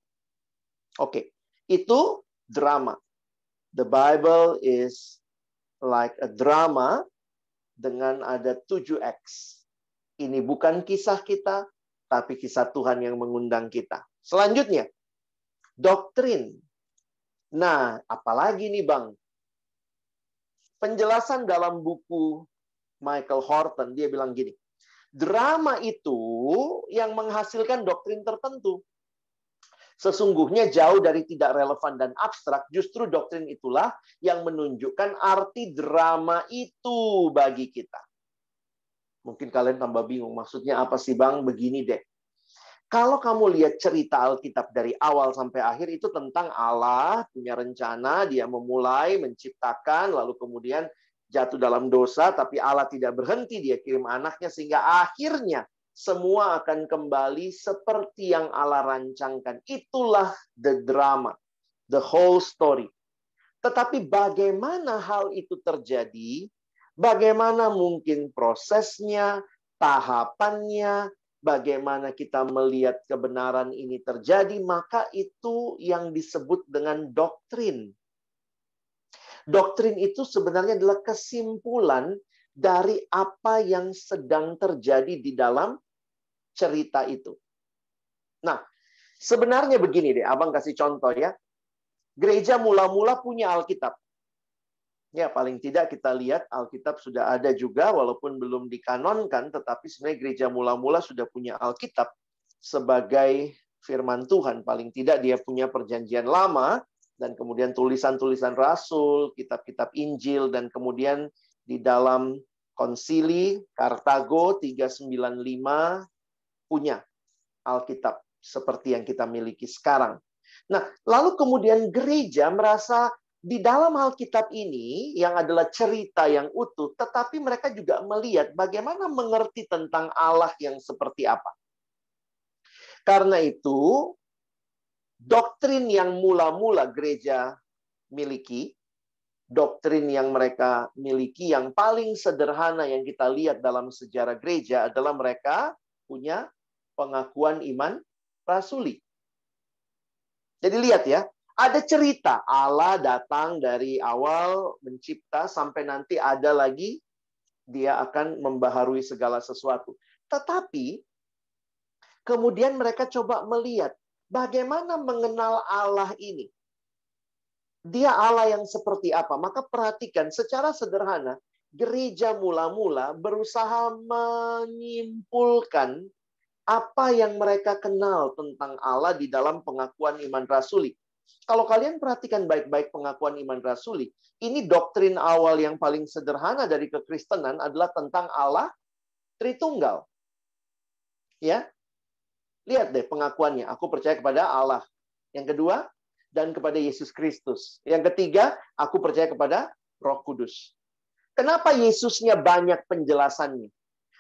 Oke, itu drama. The Bible is like a drama dengan ada 7 acts. Ini bukan kisah kita, tapi kisah Tuhan yang mengundang kita. Selanjutnya, doktrin. Nah, apalagi nih Bang? Penjelasan dalam buku Michael Horton, dia bilang gini, drama itu yang menghasilkan doktrin tertentu. Sesungguhnya jauh dari tidak relevan dan abstrak, justru doktrin itulah yang menunjukkan arti drama itu bagi kita. Mungkin kalian tambah bingung, maksudnya apa sih Bang? Begini deh. Kalau kamu lihat cerita Alkitab dari awal sampai akhir, itu tentang Allah punya rencana, dia memulai, menciptakan, lalu kemudian jatuh dalam dosa, tapi Allah tidak berhenti, dia kirim anaknya, sehingga akhirnya semua akan kembali seperti yang Allah rancangkan. Itulah the drama, the whole story. Tetapi bagaimana hal itu terjadi? Bagaimana mungkin prosesnya, tahapannya, bagaimana kita melihat kebenaran ini terjadi, maka itu yang disebut dengan doktrin. Doktrin itu sebenarnya adalah kesimpulan dari apa yang sedang terjadi di dalam cerita itu. Nah, sebenarnya begini deh, Abang kasih contoh ya. Gereja mula-mula punya Alkitab. Ya, paling tidak kita lihat Alkitab sudah ada juga, walaupun belum dikanonkan, tetapi sebenarnya gereja mula-mula sudah punya Alkitab sebagai firman Tuhan. Paling tidak dia punya perjanjian lama, dan kemudian tulisan-tulisan rasul, kitab-kitab Injil, dan kemudian di dalam konsili Kartago 395 punya Alkitab seperti yang kita miliki sekarang. Nah, lalu kemudian gereja merasa di dalam Alkitab ini yang adalah cerita yang utuh, tetapi mereka juga melihat bagaimana mengerti tentang Allah yang seperti apa. Karena itu, doktrin yang mula-mula gereja miliki, doktrin yang mereka miliki yang paling sederhana yang kita lihat dalam sejarah gereja adalah mereka punya pengakuan iman rasuli. Jadi lihat ya, ada cerita Allah datang dari awal mencipta sampai nanti ada lagi dia akan membaharui segala sesuatu. Tetapi kemudian mereka coba melihat bagaimana mengenal Allah ini. Dia Allah yang seperti apa? Maka perhatikan secara sederhana, gereja mula-mula berusaha menyimpulkan apa yang mereka kenal tentang Allah di dalam pengakuan iman rasuli. Kalau kalian perhatikan baik-baik pengakuan iman rasuli, ini doktrin awal yang paling sederhana dari kekristenan adalah tentang Allah Tritunggal. Ya, lihat deh pengakuannya. Aku percaya kepada Allah. Yang kedua, dan kepada Yesus Kristus. Yang ketiga, aku percaya kepada Roh Kudus. Kenapa Yesusnya banyak penjelasannya?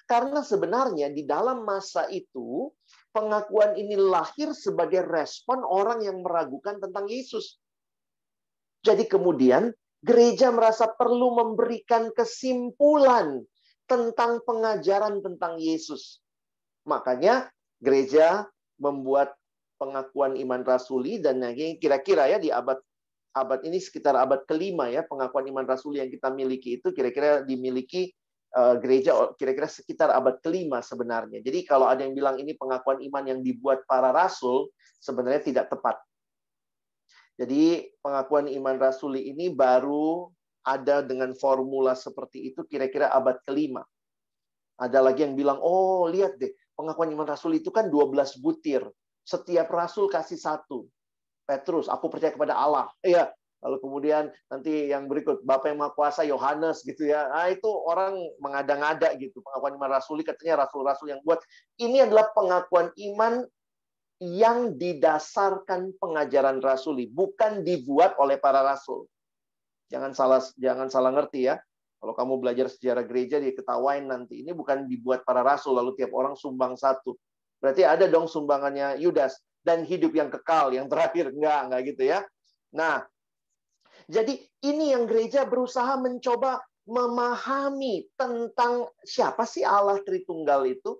Karena sebenarnya di dalam masa itu, pengakuan ini lahir sebagai respon orang yang meragukan tentang Yesus. Jadi kemudian, gereja merasa perlu memberikan kesimpulan tentang pengajaran tentang Yesus. Makanya gereja membuat pengakuan iman rasuli, dan kira-kira ya di abad ini sekitar abad kelima ya, pengakuan iman rasuli yang kita miliki itu kira-kira dimiliki gereja kira-kira sekitar abad kelima sebenarnya. Jadi kalau ada yang bilang ini pengakuan iman yang dibuat para rasul, sebenarnya tidak tepat. Jadi pengakuan iman rasuli ini baru ada dengan formula seperti itu kira-kira abad kelima. Ada lagi yang bilang, oh lihat deh, pengakuan iman rasul itu kan 12 butir. Setiap rasul kasih satu. Petrus, aku percaya kepada Allah. Iya. Lalu kemudian nanti yang berikut, Bapa yang Maha Kuasa, Yohanes gitu ya. Nah, itu orang mengada-ngada gitu. Pengakuan iman rasuli katanya rasul-rasul yang buat. Ini adalah pengakuan iman yang didasarkan pengajaran rasuli, bukan dibuat oleh para rasul. Jangan salah ngerti ya. Kalau kamu belajar sejarah gereja, diketawain nanti. Ini bukan dibuat para rasul, lalu tiap orang sumbang satu. Berarti ada dong sumbangannya Yudas. Dan hidup yang kekal, yang terakhir. Enggak gitu ya. Nah, jadi ini yang gereja berusaha mencoba memahami tentang siapa sih Allah Tritunggal itu.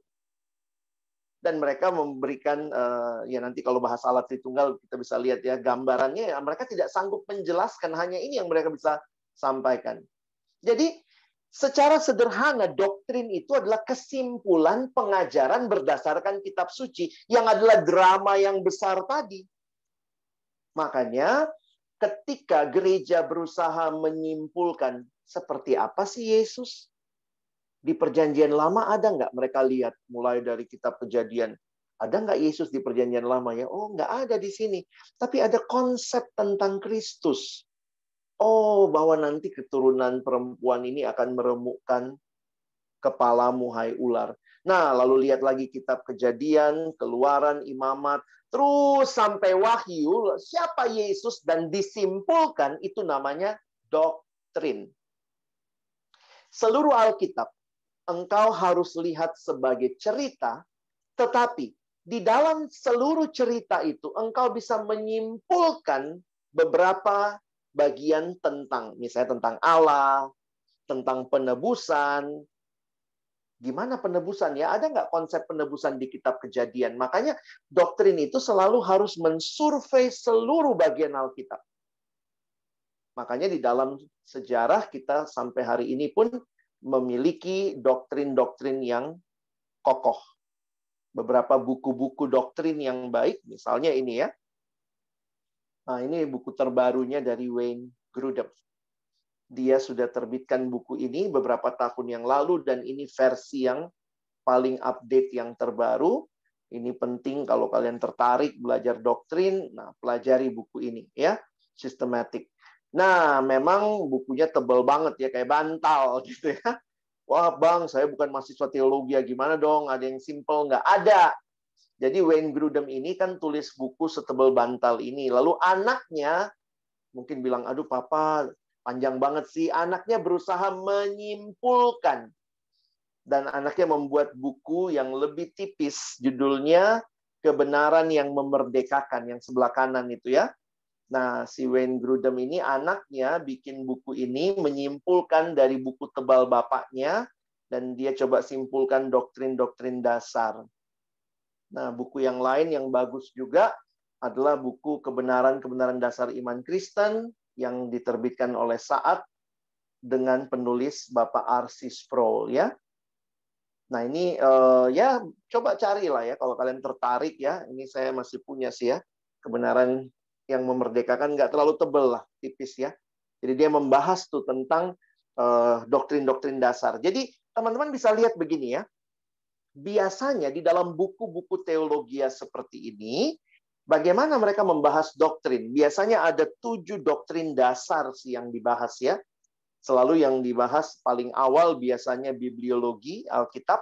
Dan mereka memberikan, ya nanti kalau bahas Allah Tritunggal, kita bisa lihat ya gambarannya. Ya, mereka tidak sanggup menjelaskan, hanya ini yang mereka bisa sampaikan. Jadi, secara sederhana, doktrin itu adalah kesimpulan pengajaran berdasarkan kitab suci, yang adalah drama yang besar tadi. Makanya, ketika gereja berusaha menyimpulkan, seperti apa sih Yesus? Di perjanjian lama ada nggak mereka lihat? Mulai dari kitab Kejadian. Ada nggak Yesus di perjanjian lama ya? Oh, nggak ada di sini. Tapi ada konsep tentang Kristus. Oh, bahwa nanti keturunan perempuan ini akan meremukkan kepalamu, hai ular. Nah, lalu lihat lagi kitab Kejadian, Keluaran, Imamat, terus sampai Wahyu, siapa Yesus, dan disimpulkan, itu namanya doktrin. Seluruh Alkitab, engkau harus lihat sebagai cerita, tetapi di dalam seluruh cerita itu, engkau bisa menyimpulkan beberapa bagian tentang, misalnya tentang Allah, tentang penebusan. Gimana penebusan ya? Ada nggak konsep penebusan di kitab Kejadian? Makanya doktrin itu selalu harus mensurvei seluruh bagian Alkitab. Makanya di dalam sejarah kita sampai hari ini pun memiliki doktrin-doktrin yang kokoh. Beberapa buku-buku doktrin yang baik, misalnya ini ya. Nah, ini buku terbarunya dari Wayne Grudem. Dia sudah terbitkan buku ini beberapa tahun yang lalu, dan ini versi yang paling update yang terbaru. Ini penting kalau kalian tertarik belajar doktrin, nah pelajari buku ini ya, Systematic. Nah, memang bukunya tebal banget ya, kayak bantal gitu ya. Wah bang, saya bukan mahasiswa teologi, ya gimana dong? Ada yang simple? Nggak ada. Jadi Wayne Grudem ini kan tulis buku setebal bantal ini. Lalu anaknya mungkin bilang, aduh papa, panjang banget sih. Anaknya berusaha menyimpulkan. Dan anaknya membuat buku yang lebih tipis. Judulnya Kebenaran yang Memerdekakan, yang sebelah kanan itu ya. Nah, si Wayne Grudem ini, anaknya bikin buku ini, menyimpulkan dari buku tebal bapaknya, dan dia coba simpulkan doktrin-doktrin dasar. Nah, buku yang lain yang bagus juga adalah buku Kebenaran-Kebenaran Dasar Iman Kristen yang diterbitkan oleh Saat dengan penulis Bapak R.C. Sproul ya. Nah, ini ya coba carilah ya kalau kalian tertarik ya. Ini saya masih punya sih ya. Kebenaran yang Memerdekakan, nggak terlalu tebel lah, tipis ya. Jadi dia membahas tuh tentang doktrin-doktrin dasar. Jadi teman-teman bisa lihat begini ya. Biasanya di dalam buku-buku teologi seperti ini, bagaimana mereka membahas doktrin? Biasanya ada 7 doktrin dasar sih yang dibahas ya. Selalu yang dibahas paling awal biasanya bibliologi, Alkitab.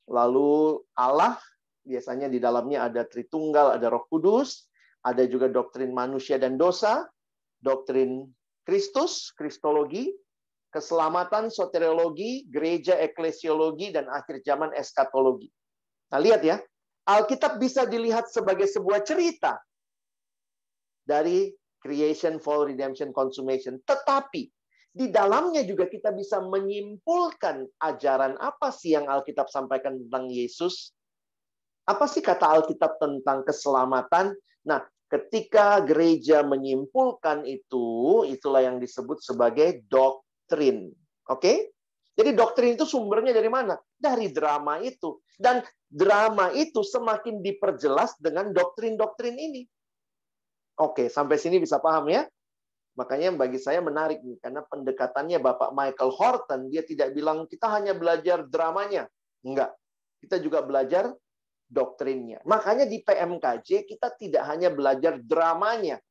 Lalu Allah, biasanya di dalamnya ada Tritunggal, ada Roh Kudus. Ada juga doktrin manusia dan dosa. Doktrin Kristus, Kristologi. Keselamatan, soteriologi, gereja, eklesiologi, dan akhir zaman eskatologi. Nah, lihat ya. Alkitab bisa dilihat sebagai sebuah cerita dari creation, fall, redemption, consummation. Tetapi, di dalamnya juga kita bisa menyimpulkan ajaran apa sih yang Alkitab sampaikan tentang Yesus. Apa sih kata Alkitab tentang keselamatan? Nah, ketika gereja menyimpulkan itu, itulah yang disebut sebagai doktrin. Oke? Jadi doktrin itu sumbernya dari mana? Dari drama itu. Dan drama itu semakin diperjelas dengan doktrin-doktrin ini. Oke, sampai sini bisa paham ya? Makanya bagi saya menarik nih, karena pendekatannya Bapak Michael Horton, dia tidak bilang kita hanya belajar dramanya. Enggak. Kita juga belajar doktrinnya. Makanya di PMKJ kita tidak hanya belajar dramanya.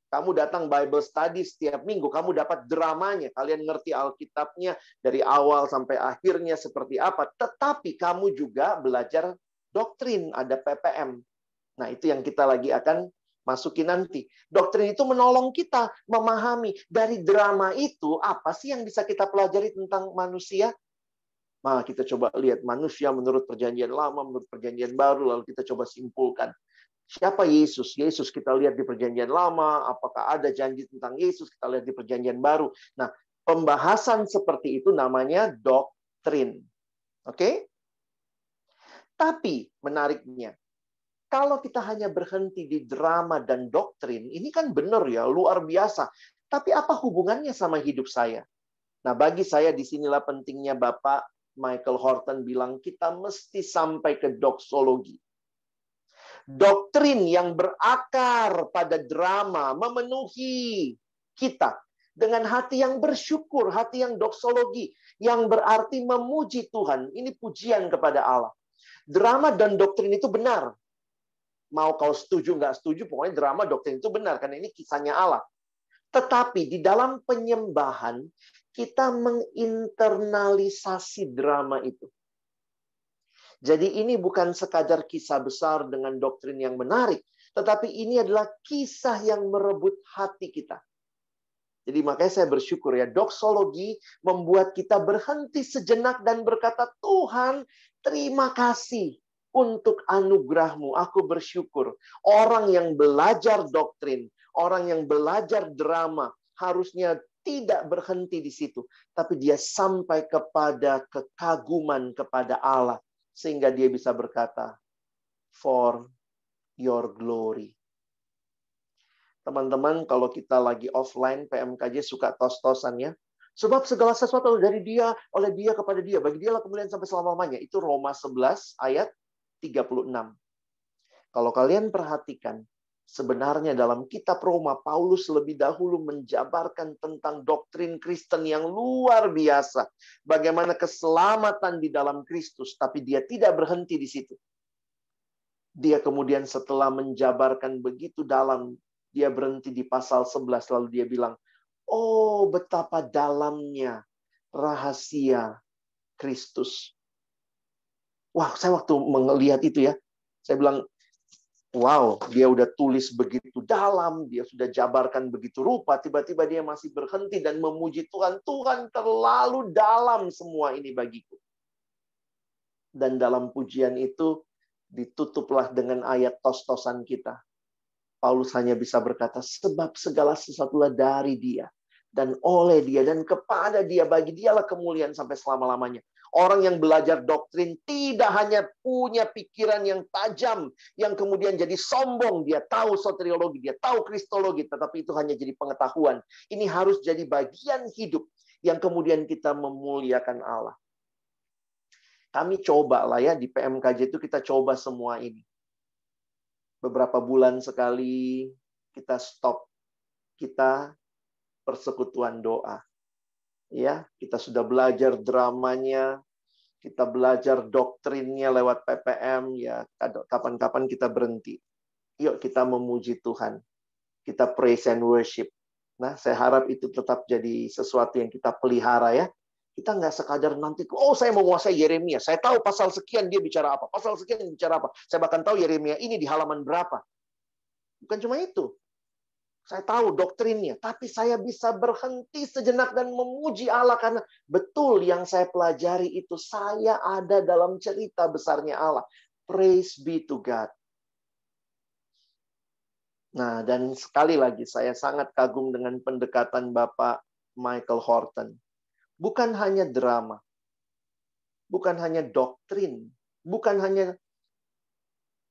Kamu datang Bible study setiap minggu, kamu dapat dramanya. Kalian ngerti Alkitabnya dari awal sampai akhirnya seperti apa. Tetapi kamu juga belajar doktrin, ada PPM. Nah, itu yang kita lagi akan masuki nanti. Doktrin itu menolong kita memahami dari drama itu apa sih yang bisa kita pelajari tentang manusia. Nah, kita coba lihat manusia menurut perjanjian lama, menurut perjanjian baru, lalu kita coba simpulkan. Siapa Yesus? Yesus kita lihat di perjanjian lama, apakah ada janji tentang Yesus? Kita lihat di perjanjian baru. Nah, pembahasan seperti itu namanya doktrin. Oke? Tapi menariknya, kalau kita hanya berhenti di drama dan doktrin, ini kan benar ya, luar biasa. Tapi apa hubungannya sama hidup saya? Nah, bagi saya disinilah pentingnya Bapak Michael Horton bilang kita mesti sampai ke doksologi. Doktrin yang berakar pada drama memenuhi kita dengan hati yang bersyukur, hati yang doksologi, yang berarti memuji Tuhan. Ini pujian kepada Allah. Drama dan doktrin itu benar. Mau kau setuju, nggak setuju, pokoknya drama doktrin itu benar, karena ini kisahnya Allah. Tetapi di dalam penyembahan, kita menginternalisasi drama itu. Jadi ini bukan sekadar kisah besar dengan doktrin yang menarik, tetapi ini adalah kisah yang merebut hati kita. Jadi makanya saya bersyukur ya, doksologi membuat kita berhenti sejenak dan berkata, Tuhan, terima kasih untuk anugerah-Mu. Aku bersyukur. Orang yang belajar doktrin, orang yang belajar drama, harusnya tidak berhenti di situ. Tapi dia sampai kepada kekaguman kepada Allah. Sehingga dia bisa berkata, for your glory. Teman-teman, kalau kita lagi offline, PMKJ suka tos-tosan ya. Sebab segala sesuatu dari dia, oleh dia kepada dia. Bagi dia lah kemuliaan sampai selama-lamanya. Itu Roma 11 ayat 36. Kalau kalian perhatikan, sebenarnya dalam kitab Roma, Paulus lebih dahulu menjabarkan tentang doktrin Kristen yang luar biasa. Bagaimana keselamatan di dalam Kristus, tapi dia tidak berhenti di situ. Dia kemudian setelah menjabarkan begitu dalam, dia berhenti di pasal 11, lalu dia bilang, oh betapa dalamnya rahasia Kristus. Wah, saya waktu melihat itu ya, saya bilang, wow, dia udah tulis begitu dalam, dia sudah jabarkan begitu rupa, tiba-tiba dia masih berhenti dan memuji Tuhan. Tuhan terlalu dalam semua ini bagiku. Dan dalam pujian itu, ditutuplah dengan ayat tos-tosan kita. Paulus hanya bisa berkata, sebab segala sesuatulah dari dia, dan oleh dia, dan kepada dia, bagi dialah kemuliaan sampai selama-lamanya. Orang yang belajar doktrin tidak hanya punya pikiran yang tajam, yang kemudian jadi sombong, dia tahu soteriologi, dia tahu kristologi, tetapi itu hanya jadi pengetahuan. Ini harus jadi bagian hidup yang kemudian kita memuliakan Allah. Kami coba lah ya, di PMKJ itu kita coba semua ini. Beberapa bulan sekali kita stop, kita persekutuan doa. Ya, kita sudah belajar dramanya, kita belajar doktrinnya lewat PPM, ya kapan-kapan kita berhenti. Yuk kita memuji Tuhan. Kita praise and worship. Nah, saya harap itu tetap jadi sesuatu yang kita pelihara ya. Kita nggak sekadar nanti, oh saya mau menguasai Yeremia. Saya tahu pasal sekian dia bicara apa. Pasal sekian dia bicara apa. Saya bahkan tahu Yeremia ini di halaman berapa. Bukan cuma itu. Saya tahu doktrinnya, tapi saya bisa berhenti sejenak dan memuji Allah karena betul yang saya pelajari itu saya ada dalam cerita besarnya Allah. Praise be to God. Nah, dan sekali lagi saya sangat kagum dengan pendekatan Bapak Michael Horton. Bukan hanya drama, bukan hanya doktrin, bukan hanya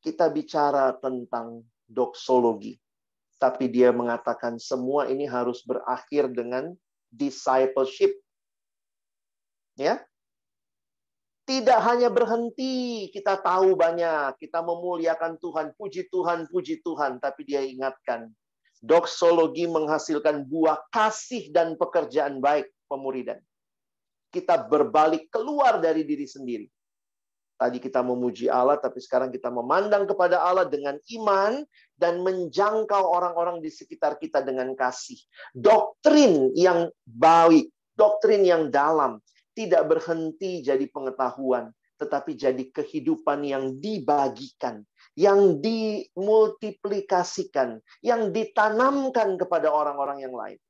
kita bicara tentang doksologi. Tapi dia mengatakan semua ini harus berakhir dengan discipleship. Ya. Tidak hanya berhenti, kita tahu banyak, kita memuliakan Tuhan, puji Tuhan, tapi dia ingatkan, Doksologi menghasilkan buah kasih dan pekerjaan baik pemuridan. Kita berbalik keluar dari diri sendiri. Tadi kita memuji Allah, tapi sekarang kita memandang kepada Allah dengan iman dan menjangkau orang-orang di sekitar kita dengan kasih. Doktrin yang baik, doktrin yang dalam, tidak berhenti jadi pengetahuan, tetapi jadi kehidupan yang dibagikan, yang dimultiplikasikan, yang ditanamkan kepada orang-orang yang lain.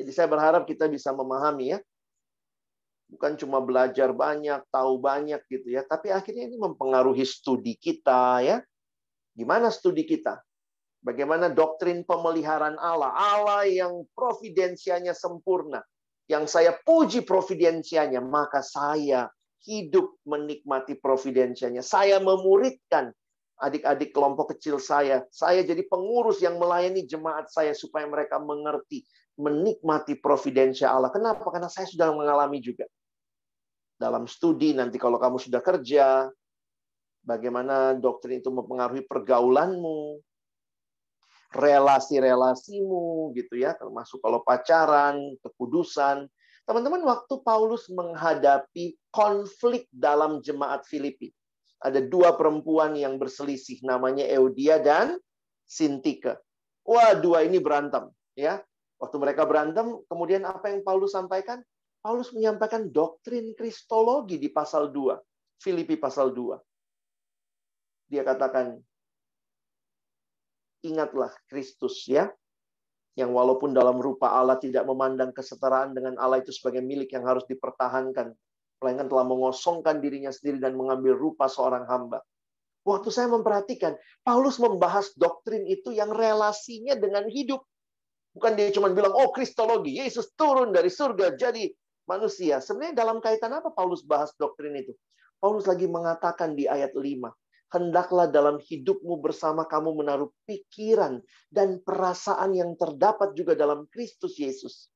Jadi saya berharap kita bisa memahami ya, bukan cuma belajar banyak, tahu banyak gitu ya, tapi akhirnya ini mempengaruhi studi kita ya. Gimana studi kita? Bagaimana doktrin pemeliharaan Allah? Allah yang providensianya sempurna. Yang saya puji providensianya, maka saya hidup menikmati providensianya. Saya memuridkan adik-adik kelompok kecil saya. Saya jadi pengurus yang melayani jemaat saya supaya mereka mengerti, menikmati providensia Allah. Kenapa? Karena saya sudah mengalami juga. Dalam studi nanti kalau kamu sudah kerja, bagaimana doktrin itu mempengaruhi pergaulanmu, relasi-relasimu gitu ya, termasuk kalau pacaran, kekudusan. Teman-teman, waktu Paulus menghadapi konflik dalam jemaat Filipi, ada dua perempuan yang berselisih, namanya Eudia dan Sintike. Wah, dua ini berantem ya. Waktu mereka berantem, kemudian apa yang Paulus sampaikan? Paulus menyampaikan doktrin kristologi di pasal 2. Filipi pasal 2. Dia katakan, ingatlah Kristus ya, yang walaupun dalam rupa Allah tidak memandang kesetaraan dengan Allah itu sebagai milik yang harus dipertahankan, melainkan telah mengosongkan dirinya sendiri dan mengambil rupa seorang hamba. Waktu saya memperhatikan, Paulus membahas doktrin itu yang relasinya dengan hidup. Bukan dia cuma bilang, oh kristologi, Yesus turun dari surga jadi manusia. Sebenarnya dalam kaitan apa Paulus bahas doktrin itu? Paulus lagi mengatakan di ayat 5, hendaklah dalam hidupmu bersama kamu menaruh pikiran dan perasaan yang terdapat juga dalam Kristus Yesus.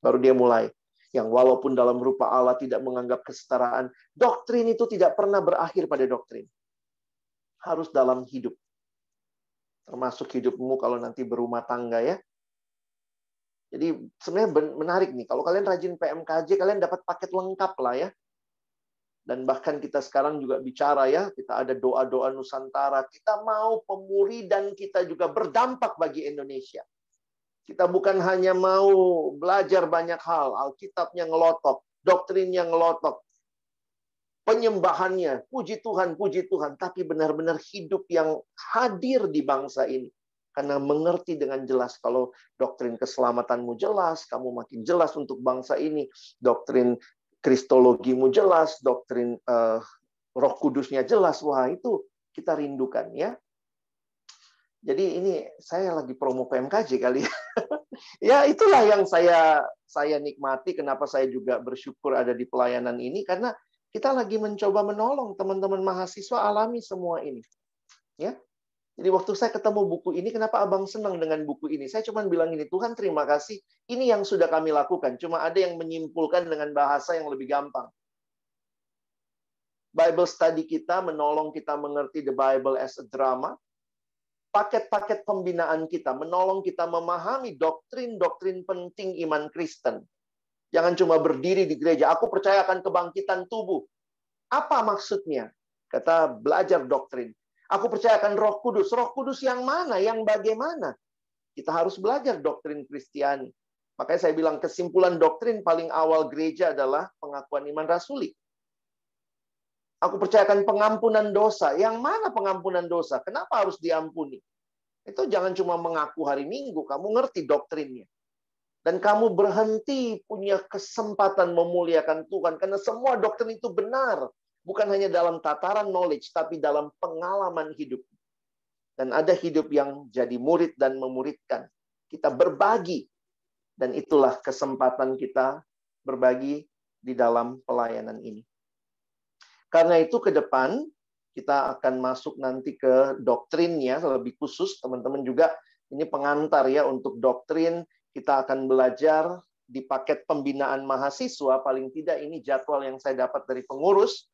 Baru dia mulai. Yang walaupun dalam rupa Allah tidak menganggap kesetaraan, doktrin itu tidak pernah berakhir pada doktrin. Harus dalam hidup. Termasuk hidupmu kalau nanti berumah tangga ya. Jadi sebenarnya menarik nih, kalau kalian rajin PMKJ, kalian dapat paket lengkap lah ya. Dan bahkan kita sekarang juga bicara ya, kita ada doa-doa Nusantara. Kita mau pemuridan kita juga berdampak bagi Indonesia. Kita bukan hanya mau belajar banyak hal, Alkitabnya ngelotok, doktrinnya ngelotok, penyembahannya, puji Tuhan, tapi benar-benar hidup yang hadir di bangsa ini. Karena mengerti dengan jelas, kalau doktrin keselamatanmu jelas, kamu makin jelas untuk bangsa ini. Doktrin kristologimu jelas, doktrin Roh Kudusnya jelas. Wah, itu kita rindukan ya. Jadi ini saya lagi promo PMKJ kali ya. Ya, itulah yang saya nikmati, kenapa saya juga bersyukur ada di pelayanan ini, karena kita lagi mencoba menolong teman-teman mahasiswa alami semua ini. Ya. Jadi waktu saya ketemu buku ini, kenapa abang senang dengan buku ini? Saya cuma bilang ini, Tuhan terima kasih, ini yang sudah kami lakukan. Cuma ada yang menyimpulkan dengan bahasa yang lebih gampang. Bible study kita menolong kita mengerti the Bible as a drama. Paket-paket pembinaan kita menolong kita memahami doktrin-doktrin penting iman Kristen. Jangan cuma berdiri di gereja, aku percaya akan kebangkitan tubuh. Apa maksudnya? Kata belajar doktrin. Aku percaya akan Roh Kudus. Roh Kudus yang mana? Yang bagaimana? Kita harus belajar doktrin Kristiani. Makanya saya bilang kesimpulan doktrin paling awal gereja adalah pengakuan iman rasuli. Aku percaya akan pengampunan dosa. Yang mana pengampunan dosa? Kenapa harus diampuni? Itu jangan cuma mengaku hari Minggu. Kamu ngerti doktrinnya. Dan kamu berhenti punya kesempatan memuliakan Tuhan. Karena semua doktrin itu benar. Bukan hanya dalam tataran knowledge, tapi dalam pengalaman hidup. Dan ada hidup yang jadi murid dan memuridkan. Kita berbagi. Dan itulah kesempatan kita berbagi di dalam pelayanan ini. Karena itu ke depan, kita akan masuk nanti ke doktrinnya lebih khusus. Teman-teman juga, ini pengantar ya untuk doktrin. Kita akan belajar di paket pembinaan mahasiswa. Paling tidak ini jadwal yang saya dapat dari pengurus.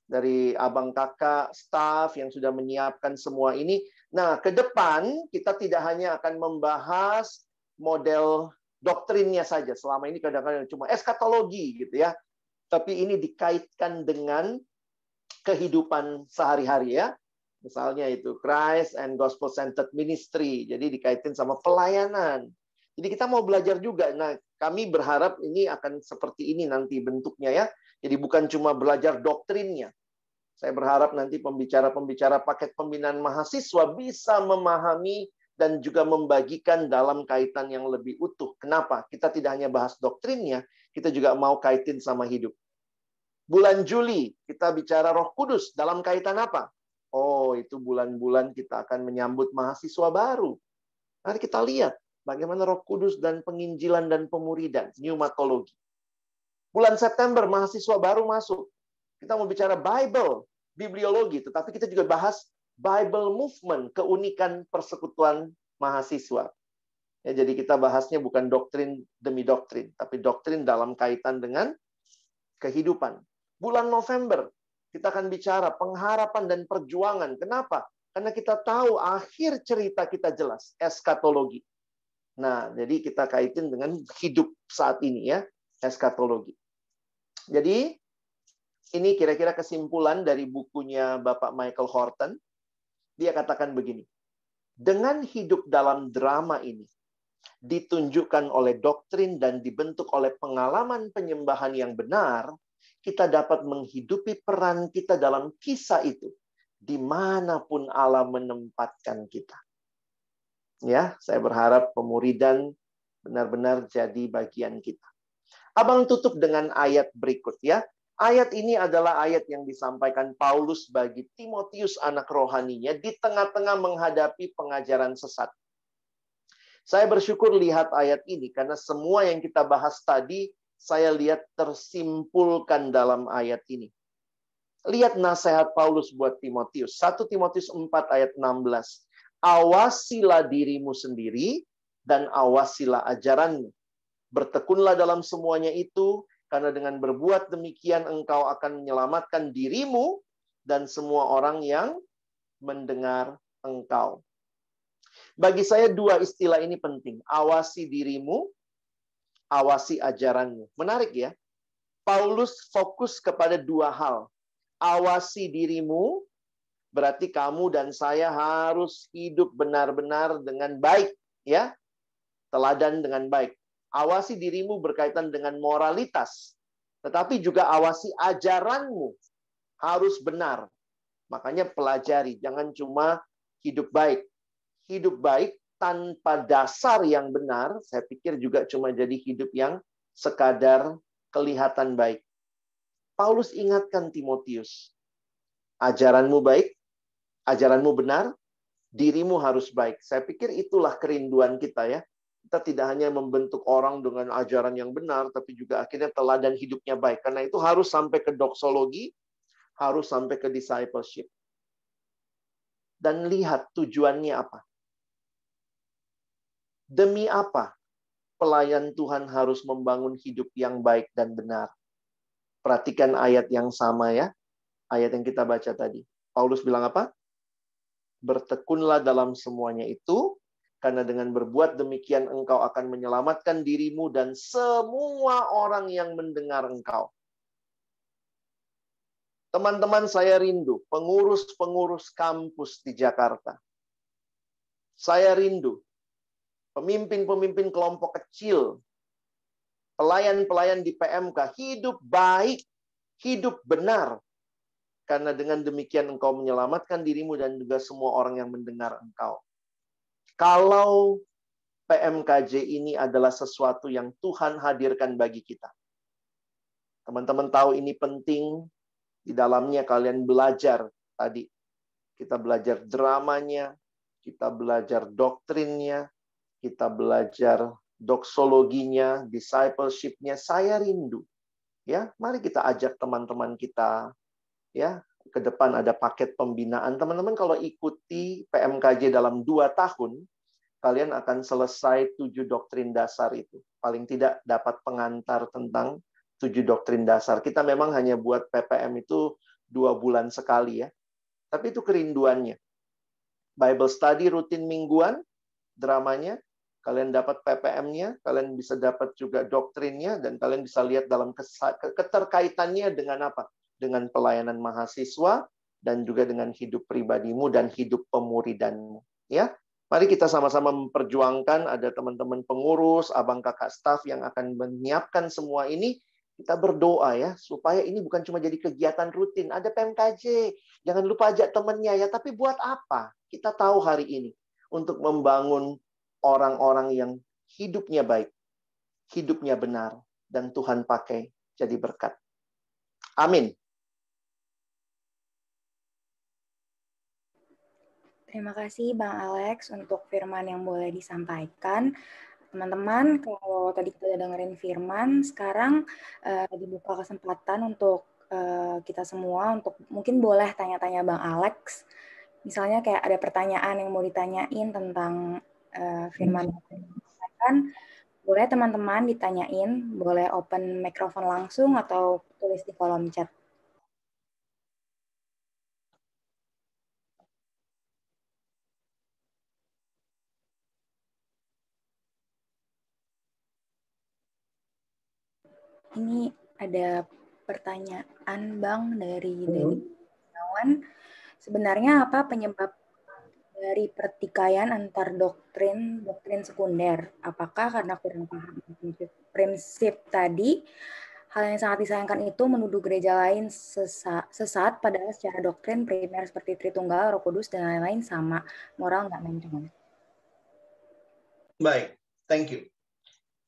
Dari abang kakak, staff yang sudah menyiapkan semua ini, Nah, ke depan kita tidak hanya akan membahas model doktrinnya saja. Selama ini kadang-kadang cuma eskatologi gitu ya. Tapi ini dikaitkan dengan kehidupan sehari-hari ya. Misalnya itu Christ and Gospel Centered Ministry. Jadi dikaitin sama pelayanan. Jadi kita mau belajar juga. Nah, kami berharap ini akan seperti ini nanti bentuknya ya. Jadi bukan cuma belajar doktrinnya. Saya berharap nanti pembicara-pembicara paket pembinaan mahasiswa bisa memahami dan juga membagikan dalam kaitan yang lebih utuh. Kenapa? Kita tidak hanya bahas doktrinnya, kita juga mau kaitin sama hidup. Bulan Juli, kita bicara Roh Kudus dalam kaitan apa? Oh, itu bulan-bulan kita akan menyambut mahasiswa baru. Mari kita lihat bagaimana Roh Kudus dan penginjilan dan pemuridan, pneumatologi. Bulan September, mahasiswa baru masuk. Kita mau bicara Bible, bibliologi, tetapi kita juga bahas Bible movement, keunikan persekutuan mahasiswa. Ya, jadi kita bahasnya bukan doktrin demi doktrin, tapi doktrin dalam kaitan dengan kehidupan. Bulan November, kita akan bicara pengharapan dan perjuangan. Kenapa? Karena kita tahu akhir cerita kita jelas, eskatologi. Nah, jadi kita kaitin dengan hidup saat ini ya, eskatologi. Jadi, ini kira-kira kesimpulan dari bukunya Bapak Michael Horton. Dia katakan begini, dengan hidup dalam drama ini, ditunjukkan oleh doktrin dan dibentuk oleh pengalaman penyembahan yang benar, kita dapat menghidupi peran kita dalam kisah itu, dimanapun Allah menempatkan kita. Ya, saya berharap pemuridan benar-benar jadi bagian kita. Abang tutup dengan ayat berikut ya. Ayat ini adalah ayat yang disampaikan Paulus bagi Timotius anak rohaninya di tengah-tengah menghadapi pengajaran sesat. Saya bersyukur lihat ayat ini karena semua yang kita bahas tadi saya lihat tersimpulkan dalam ayat ini. Lihat nasihat Paulus buat Timotius. 1 Timotius 4 ayat 16. Awasilah dirimu sendiri dan awasilah ajaranmu. Bertekunlah dalam semuanya itu, karena dengan berbuat demikian engkau akan menyelamatkan dirimu dan semua orang yang mendengar engkau. Bagi saya dua istilah ini penting. Awasi dirimu, awasi ajaranmu. Menarik ya. Paulus fokus kepada dua hal. Awasi dirimu, berarti kamu dan saya harus hidup benar-benar dengan baik. Ya, teladan dengan baik. Awasi dirimu berkaitan dengan moralitas. Tetapi juga awasi ajaranmu. Harus benar. Makanya pelajari. Jangan cuma hidup baik. Hidup baik tanpa dasar yang benar, saya pikir juga cuma jadi hidup yang sekadar kelihatan baik. Paulus ingatkan Timotius. Ajaranmu baik. Ajaranmu benar. Dirimu harus baik. Saya pikir itulah kerinduan kita ya. Kita tidak hanya membentuk orang dengan ajaran yang benar, tapi juga akhirnya teladan hidupnya baik. Karena itu harus sampai ke doksologi, harus sampai ke discipleship. Dan lihat tujuannya apa. Demi apa pelayan Tuhan harus membangun hidup yang baik dan benar? Perhatikan ayat yang sama ya. Ayat yang kita baca tadi. Paulus bilang apa? Bertekunlah dalam semuanya itu, karena dengan berbuat demikian engkau akan menyelamatkan dirimu dan semua orang yang mendengar engkau. Teman-teman saya rindu, pengurus-pengurus kampus di Jakarta. Saya rindu, pemimpin-pemimpin kelompok kecil, pelayan-pelayan di PMK, hidup baik, hidup benar. Karena dengan demikian engkau menyelamatkan dirimu dan juga semua orang yang mendengar engkau. Kalau PMKJ ini adalah sesuatu yang Tuhan hadirkan bagi kita. Teman-teman tahu ini penting, di dalamnya kalian belajar tadi. Kita belajar dramanya, kita belajar doktrinnya, kita belajar doksologinya, discipleship-nya. Saya rindu. Ya, mari kita ajak teman-teman kita ya, ke depan ada paket pembinaan. Teman-teman kalau ikuti PMKJ dalam 2 tahun, kalian akan selesai 7 doktrin dasar itu. Paling tidak dapat pengantar tentang 7 doktrin dasar. Kita memang hanya buat PPM itu 2 bulan sekali ya. Tapi itu kerinduannya. Bible study rutin mingguan, dramanya. Kalian dapat PPM-nya, kalian bisa dapat juga doktrinnya, dan kalian bisa lihat dalam keterkaitannya dengan apa? Dengan pelayanan mahasiswa, dan juga dengan hidup pribadimu dan hidup pemuridanmu. Ya, mari kita sama-sama memperjuangkan, ada teman-teman pengurus, abang kakak staf yang akan menyiapkan semua ini. Kita berdoa ya, supaya ini bukan cuma jadi kegiatan rutin. Ada PMKJ, jangan lupa ajak temannya ya. Tapi buat apa? Kita tahu hari ini untuk membangun orang-orang yang hidupnya baik, hidupnya benar, dan Tuhan pakai jadi berkat. Amin. Terima kasih Bang Alex untuk firman yang boleh disampaikan. Teman-teman, kalau tadi kita udah dengerin firman, sekarang dibuka kesempatan untuk kita semua untuk mungkin boleh tanya-tanya Bang Alex. Misalnya kayak ada pertanyaan yang mau ditanyain tentang firman yang disampaikan, boleh teman-teman ditanyain, boleh open mikrofon langsung atau tulis di kolom chat. Ini ada pertanyaan Bang dari Gunawan. Sebenarnya apa penyebab dari pertikaian antar doktrin sekunder? Apakah karena kurang paham prinsip tadi? Hal yang sangat disayangkan itu menuduh gereja lain sesat, padahal secara doktrin primer seperti Tritunggal, Roh Kudus, dan lain-lain sama. Moral nggak main-main. Baik, thank you.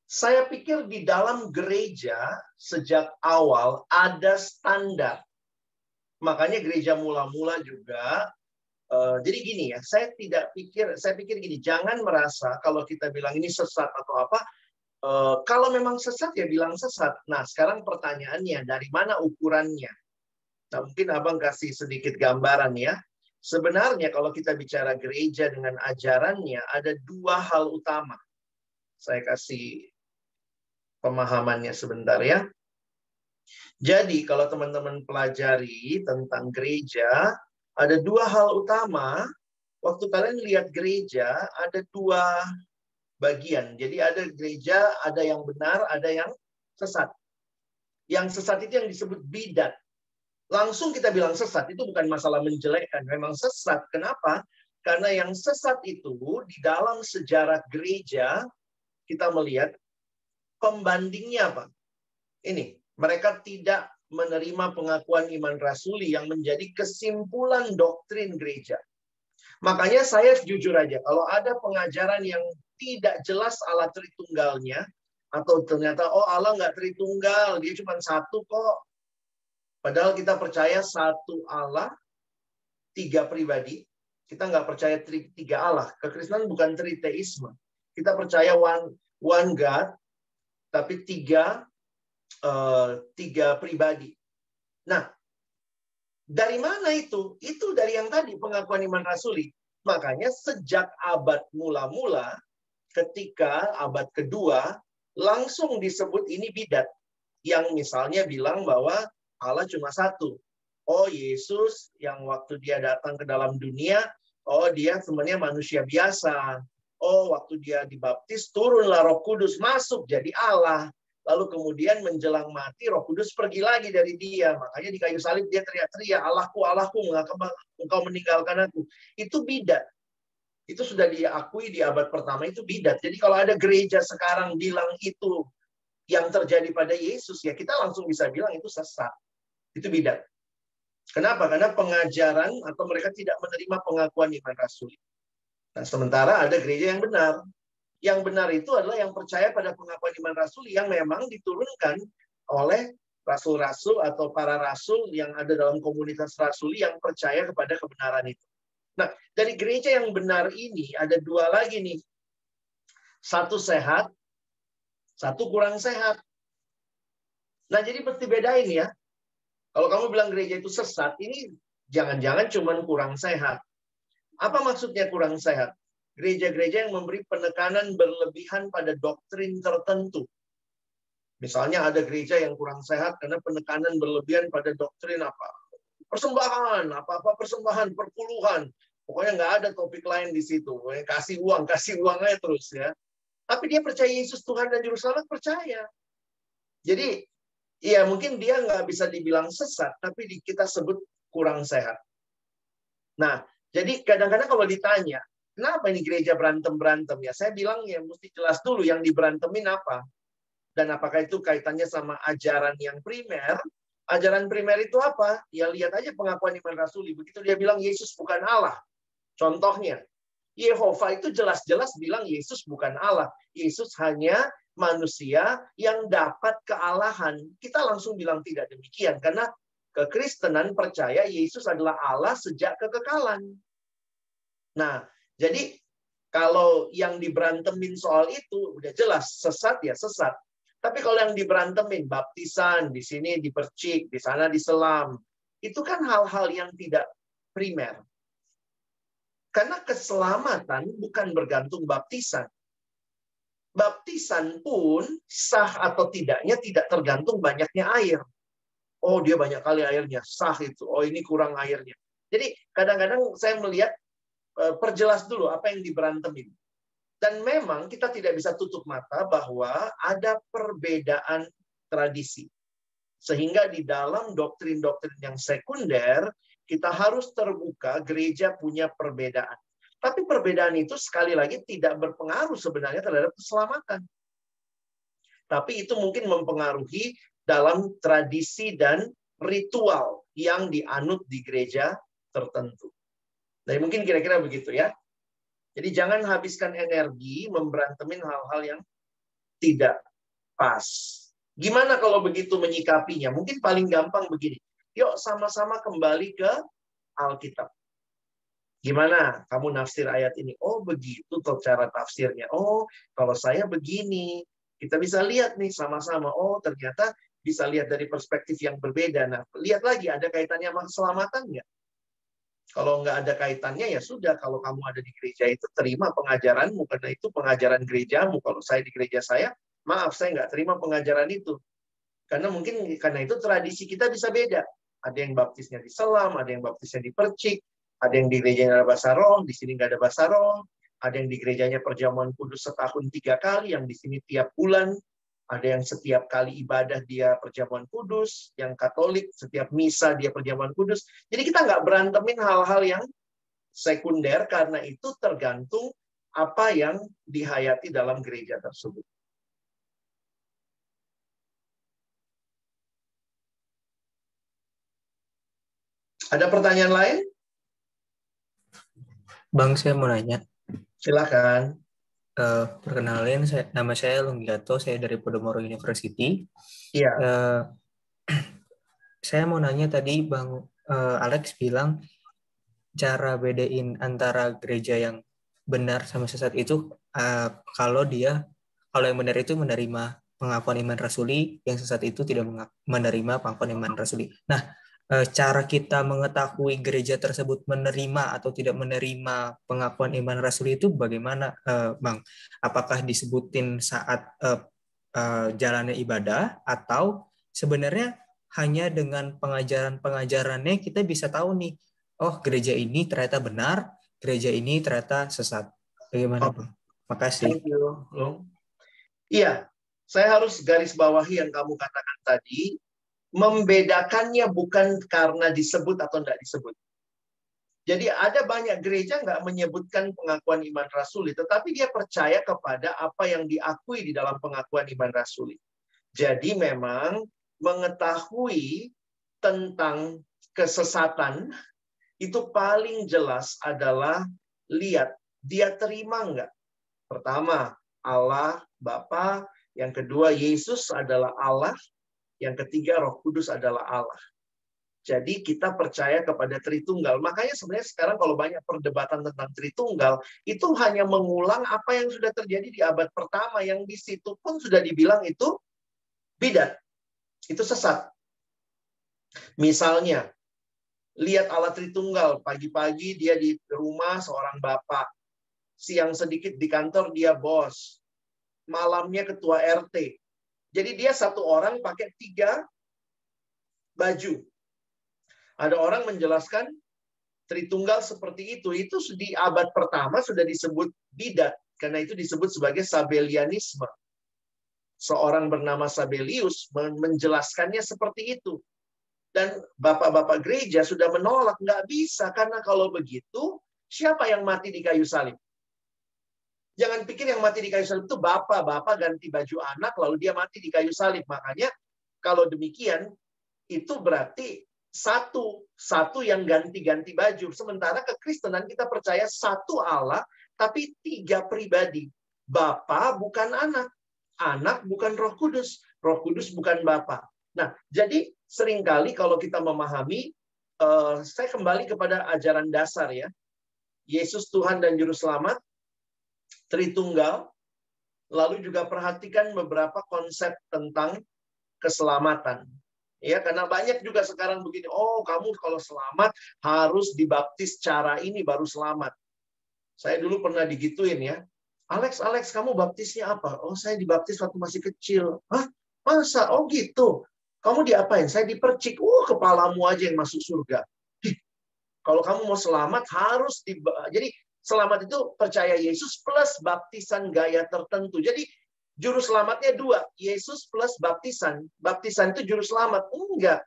Saya pikir di dalam gereja sejak awal ada standar. Makanya gereja mula-mula juga. Jadi gini ya, saya pikir gini, jangan merasa kalau kita bilang ini sesat atau apa. Kalau memang sesat ya bilang sesat. Nah sekarang pertanyaannya dari mana ukurannya? Nah mungkin abang kasih sedikit gambaran ya. Sebenarnya kalau kita bicara gereja dengan ajarannya ada dua hal utama. Saya kasih pemahamannya sebentar ya. Jadi kalau teman-teman pelajari tentang gereja, ada dua hal utama. Waktu kalian lihat gereja, ada dua bagian. Jadi ada gereja, ada yang benar, ada yang sesat. Yang sesat itu yang disebut bidat. Langsung kita bilang sesat, itu bukan masalah menjelekkan. Memang sesat. Kenapa? Karena yang sesat itu di dalam sejarah gereja, kita melihat pembandingnya apa? Ini, mereka tidak menerima pengakuan iman rasuli yang menjadi kesimpulan doktrin gereja. Makanya saya jujur aja, kalau ada pengajaran yang tidak jelas Allah Tritunggalnya, atau ternyata, oh Allah nggak Tritunggal, dia cuma satu kok. Padahal kita percaya satu Allah, tiga pribadi. Kita nggak percaya tiga Allah. Kekristenan bukan triteisme. Kita percaya one God, tapi tiga pribadi. Nah, dari mana itu? Itu dari yang tadi, pengakuan iman rasuli. Makanya sejak abad mula-mula, ketika abad kedua, langsung disebut ini bidat. Yang misalnya bilang bahwa Allah cuma satu. Oh, Yesus yang waktu dia datang ke dalam dunia, oh dia sebenarnya manusia biasa. Oh, waktu dia dibaptis, turunlah Roh Kudus masuk jadi Allah. Lalu kemudian menjelang mati, Roh Kudus pergi lagi dari dia. Makanya di kayu salib dia teriak-teriak, Allahku, Allahku, mengapa engkau meninggalkan aku. Itu bidat. Itu sudah diakui di abad pertama, itu bidat. Jadi kalau ada gereja sekarang bilang itu yang terjadi pada Yesus, ya kita langsung bisa bilang itu sesat. Itu bidat. Kenapa? Karena pengajaran atau mereka tidak menerima pengakuan iman rasuli. Nah, sementara ada gereja yang benar. Yang benar itu adalah yang percaya pada pengakuan iman rasuli yang memang diturunkan oleh rasul-rasul atau para rasul yang ada dalam komunitas rasuli yang percaya kepada kebenaran itu. Nah, dari gereja yang benar ini ada dua lagi nih. Satu sehat, satu kurang sehat. Nah, jadi mesti bedain ya. Kalau kamu bilang gereja itu sesat, ini jangan-jangan cuma kurang sehat. Apa maksudnya kurang sehat? Gereja-gereja yang memberi penekanan berlebihan pada doktrin tertentu. Misalnya ada gereja yang kurang sehat karena penekanan berlebihan pada doktrin apa? Persembahan, apa-apa persembahan, perpuluhan. Pokoknya nggak ada topik lain di situ. Pokoknya kasih uang aja terus ya. Tapi dia percaya Yesus Tuhan dan Juru Selamat, percaya. Jadi, ya mungkin dia nggak bisa dibilang sesat, tapi kita sebut kurang sehat. Nah, jadi kadang-kadang kalau ditanya, kenapa ini gereja berantem-berantem? Ya, saya bilang ya mesti jelas dulu yang diberantemin apa. Dan apakah itu kaitannya sama ajaran yang primer? Ajaran primer itu apa? Ya lihat aja pengakuan iman rasuli. Begitu dia bilang Yesus bukan Allah. Contohnya, Yehova itu jelas-jelas bilang Yesus bukan Allah. Yesus hanya manusia yang dapat kealahan. Kita langsung bilang tidak demikian. Karena kekristenan percaya Yesus adalah Allah sejak kekekalan. Nah, jadi kalau yang diberantemin soal itu, udah jelas, sesat ya sesat. Tapi kalau yang diberantemin, baptisan, di sini dipercik, di sana diselam, itu kan hal-hal yang tidak primer. Karena keselamatan bukan bergantung baptisan. Baptisan pun sah atau tidaknya tidak tergantung banyaknya air. Oh, dia banyak kali airnya, sah itu. Oh, ini kurang airnya. Jadi kadang-kadang saya melihat, perjelas dulu apa yang diberantemin. Dan memang kita tidak bisa tutup mata bahwa ada perbedaan tradisi. Sehingga di dalam doktrin-doktrin yang sekunder, kita harus terbuka, gereja punya perbedaan. Tapi perbedaan itu sekali lagi tidak berpengaruh sebenarnya terhadap keselamatan. Tapi itu mungkin mempengaruhi dalam tradisi dan ritual yang dianut di gereja tertentu. Jadi mungkin kira-kira begitu ya. Jadi jangan habiskan energi memberantemin hal-hal yang tidak pas. Gimana kalau begitu menyikapinya? Mungkin paling gampang begini. Yuk sama-sama kembali ke Alkitab. Gimana kamu nafsir ayat ini? Oh begitu tuh cara tafsirnya. Oh kalau saya begini. Kita bisa lihat nih sama-sama. Oh ternyata bisa lihat dari perspektif yang berbeda. Nah lihat lagi ada kaitannya sama keselamatan nggak? Kalau nggak ada kaitannya ya sudah. Kalau kamu ada di gereja itu terima pengajaranmu. Karena itu pengajaran gerejamu. Kalau saya di gereja saya, maaf saya nggak terima pengajaran itu. Karena mungkin karena itu tradisi kita bisa beda. Ada yang baptisnya diselam, ada yang baptisnya dipercik, ada yang di gerejanya ada bahasa roh, di sini nggak ada bahasa roh. Ada yang di gerejanya perjamuan kudus setahun 3 kali, yang di sini tiap bulan. Ada yang setiap kali ibadah dia perjamuan kudus, yang Katolik setiap misa dia perjamuan kudus. Jadi kita nggak berantemin hal-hal yang sekunder karena itu tergantung apa yang dihayati dalam gereja tersebut. Ada pertanyaan lain? Bang, saya mau nanya. Silakan. Perkenalin, nama saya Lunggiato, saya dari Podomoro University. Iya. Saya mau nanya tadi Bang Alex bilang cara bedain antara gereja yang benar sama sesat itu kalau yang benar itu menerima pengakuan iman rasuli, yang sesat itu tidak menerima pengakuan iman rasuli. Nah, cara kita mengetahui gereja tersebut menerima atau tidak menerima pengakuan iman rasuli itu bagaimana, Bang? Apakah disebutin saat jalannya ibadah atau sebenarnya hanya dengan pengajaran-pengajarannya kita bisa tahu nih, oh gereja ini ternyata benar, gereja ini ternyata sesat. Bagaimana, Bang? Makasih. Thank you. Iya, saya harus garis bawahi yang kamu katakan tadi. Membedakannya bukan karena disebut atau tidak disebut. Jadi ada banyak gereja nggak menyebutkan pengakuan iman rasuli, tetapi dia percaya kepada apa yang diakui di dalam pengakuan iman rasuli. Jadi memang mengetahui tentang kesesatan itu paling jelas adalah lihat dia terima nggak. Pertama, Allah Bapa. Yang kedua, Yesus adalah Allah. Yang ketiga, Roh Kudus adalah Allah. Jadi kita percaya kepada Tritunggal. Makanya sebenarnya sekarang kalau banyak perdebatan tentang Tritunggal, itu hanya mengulang apa yang sudah terjadi di abad pertama, yang di situ pun sudah dibilang itu bidat. Itu sesat. Misalnya, lihat Allah Tritunggal, pagi-pagi dia di rumah seorang bapak. Siang sedikit di kantor dia bos. Malamnya ketua RT. Jadi dia satu orang pakai 3 baju. Ada orang menjelaskan Tritunggal seperti itu di abad pertama sudah disebut bidat, karena itu disebut sebagai Sabellianisme. Seorang bernama Sabellius menjelaskannya seperti itu. Dan bapak-bapak gereja sudah menolak, nggak bisa, karena kalau begitu, siapa yang mati di kayu salib? Jangan pikir yang mati di kayu salib itu bapak ganti baju anak, lalu dia mati di kayu salib. Makanya kalau demikian, itu berarti satu yang ganti-ganti baju. Sementara kekristenan kita percaya satu Allah, tapi 3 pribadi. Bapa bukan anak. Anak bukan Roh Kudus. Roh Kudus bukan Bapa. Nah, jadi seringkali kalau kita memahami, saya kembali kepada ajaran dasar ya. Yesus Tuhan dan Juru Selamat, Tritunggal, lalu juga perhatikan beberapa konsep tentang keselamatan. Ya, karena banyak juga sekarang begini, oh kamu kalau selamat harus dibaptis cara ini baru selamat. Saya dulu pernah digituin ya. Alex, kamu baptisnya apa? Oh, saya dibaptis waktu masih kecil. Hah? Masa? Oh gitu. Kamu diapain? Saya dipercik. Kepalamu aja yang masuk surga. Kalau kamu mau selamat harus jadi selamat itu percaya Yesus plus baptisan gaya tertentu. Jadi juru selamatnya 2, Yesus plus baptisan. Baptisan itu juru selamat. Enggak.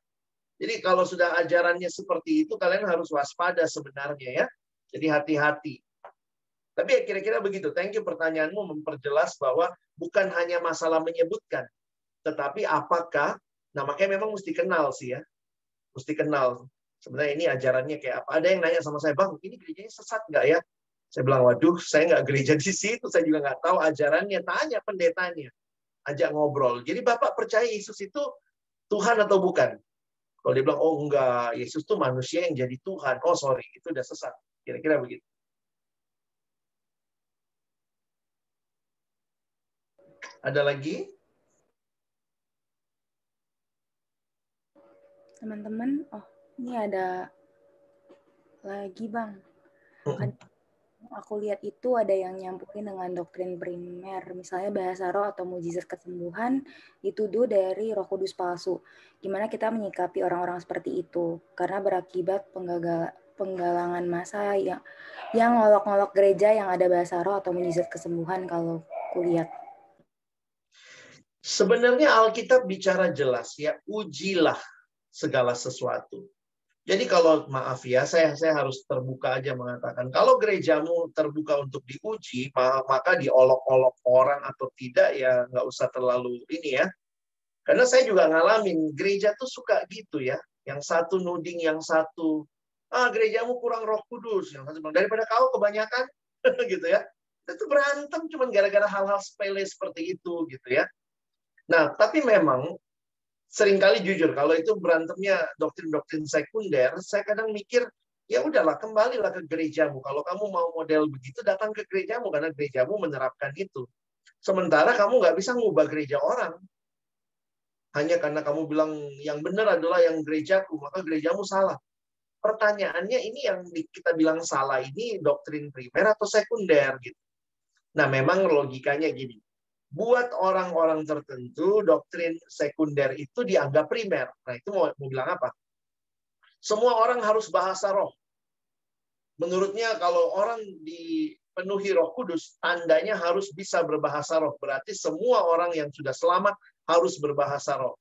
Jadi kalau sudah ajarannya seperti itu, kalian harus waspada sebenarnya ya. Jadi hati-hati. Tapi ya kira-kira begitu. Thank you pertanyaanmu memperjelas bahwa bukan hanya masalah menyebutkan. Tetapi apakah, nah makanya memang mesti kenal sih ya. Mesti kenal. Sebenarnya ini ajarannya kayak apa. Ada yang nanya sama saya, Bang, ini gerejanya sesat nggak ya? Saya bilang, waduh, saya nggak gereja di situ. Saya juga nggak tahu ajarannya. Tanya pendetanya. Ajak ngobrol. Jadi Bapak percaya Yesus itu Tuhan atau bukan? Kalau dia bilang, oh enggak, Yesus itu manusia yang jadi Tuhan. Oh sorry, itu udah sesat. Kira-kira begitu. Ada lagi? Teman-teman, oh ini ada lagi Bang. Kan aku lihat itu ada yang nyampurin dengan doktrin primer, misalnya bahasa roh atau mujizat kesembuhan dituduh dari Roh Kudus palsu. Gimana kita menyikapi orang-orang seperti itu? Karena berakibat penggalangan massa yang ngolok-ngolok gereja yang ada bahasa roh atau mujizat kesembuhan kalau kulihat. Sebenarnya Alkitab bicara jelas ya, ujilah segala sesuatu. Jadi kalau maaf ya, saya harus terbuka aja mengatakan, kalau gerejamu terbuka untuk diuji, maka diolok-olok orang atau tidak ya nggak usah terlalu ini ya. Karena saya juga ngalamin, gereja tuh suka gitu ya. Yang satu nuding yang satu, gerejamu kurang Roh Kudus. Yang satu bilang, daripada kau kebanyakan, gitu ya. Itu berantem cuma gara-gara hal-hal sepele seperti itu gitu ya. Nah, tapi memang seringkali jujur, kalau itu berantemnya doktrin-doktrin sekunder, saya kadang mikir, ya udahlah, kembalilah ke gerejamu. Kalau kamu mau model begitu, datang ke gerejamu, karena gerejamu menerapkan itu. Sementara kamu nggak bisa ngubah gereja orang. Hanya karena kamu bilang yang benar adalah yang gerejaku, maka gerejamu salah. Pertanyaannya ini yang kita bilang salah ini doktrin primer atau sekunder gitu. Nah, memang logikanya gini. Buat orang-orang tertentu, doktrin sekunder itu dianggap primer. Nah, itu mau bilang apa? Semua orang harus bahasa roh. Menurutnya kalau orang dipenuhi Roh Kudus, tandanya harus bisa berbahasa roh. Berarti semua orang yang sudah selamat harus berbahasa roh.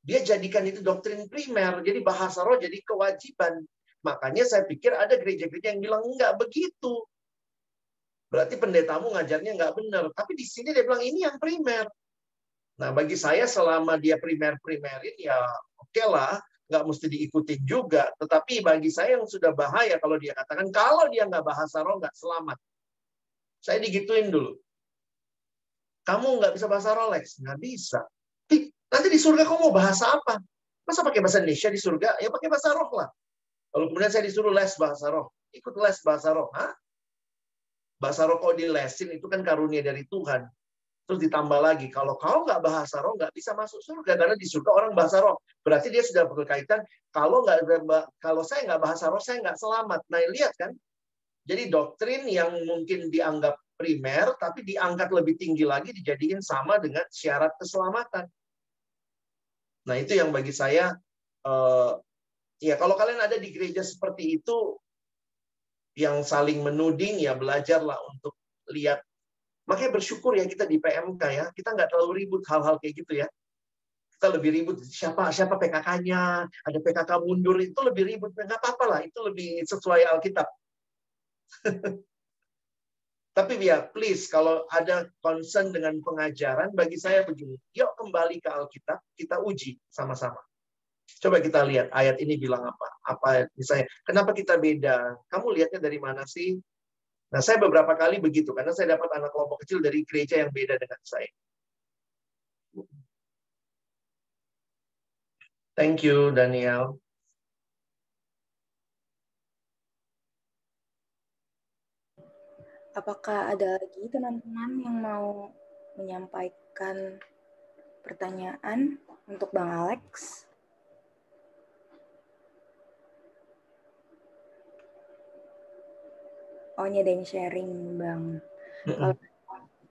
Dia jadikan itu doktrin primer. Jadi bahasa roh jadi kewajiban. Makanya saya pikir ada gereja-gereja yang bilang, enggak begitu. Berarti pendetamu ngajarnya nggak benar. Tapi di sini dia bilang ini yang primer. Nah, bagi saya selama dia primerin ya oke lah, nggak mesti diikutin juga. Tetapi bagi saya yang sudah bahaya kalau dia katakan kalau dia nggak bahasa roh nggak selamat. Saya digituin dulu. Kamu nggak bisa bahasa roh, Lex? Nggak bisa. Nanti di surga kamu mau bahasa apa? Masa pakai bahasa Indonesia di surga? Ya pakai bahasa roh lah. Lalu kemudian saya disuruh les bahasa roh. Ikut les bahasa roh. Hah? Bahasa roh kok dilesin itu kan karunia dari Tuhan. Terus ditambah lagi, kalau kau nggak bahasa roh, nggak bisa masuk surga. Karena di surga orang bahasa roh. Berarti dia sudah berkaitan, kalau saya nggak bahasa roh, saya nggak selamat. Nah, lihat kan? Jadi doktrin yang mungkin dianggap primer, tapi diangkat lebih tinggi lagi, dijadiin sama dengan syarat keselamatan. Nah, itu yang bagi saya, ya kalau kalian ada di gereja seperti itu, yang saling menuding, ya belajarlah untuk lihat. Makanya bersyukur ya kita di PMK ya, kita nggak terlalu ribut hal-hal kayak gitu ya. Kita lebih ribut siapa PKK-nya, ada PKK mundur, itu lebih ribut. Nggak apa-apa lah, itu lebih sesuai Alkitab. Tapi ya, please, kalau ada concern dengan pengajaran, bagi saya begini, yuk kembali ke Alkitab, kita uji sama-sama. Coba kita lihat ayat ini bilang apa. Apa misalnya, kenapa kita beda? Kamu lihatnya dari mana sih? Nah, saya beberapa kali begitu, karena saya dapat anak kelompok kecil dari gereja yang beda dengan saya. Thank you, Daniel. Apakah ada lagi teman-teman yang mau menyampaikan pertanyaan untuk Bang Alex? Oh, nyadain sharing, Bang. Kalau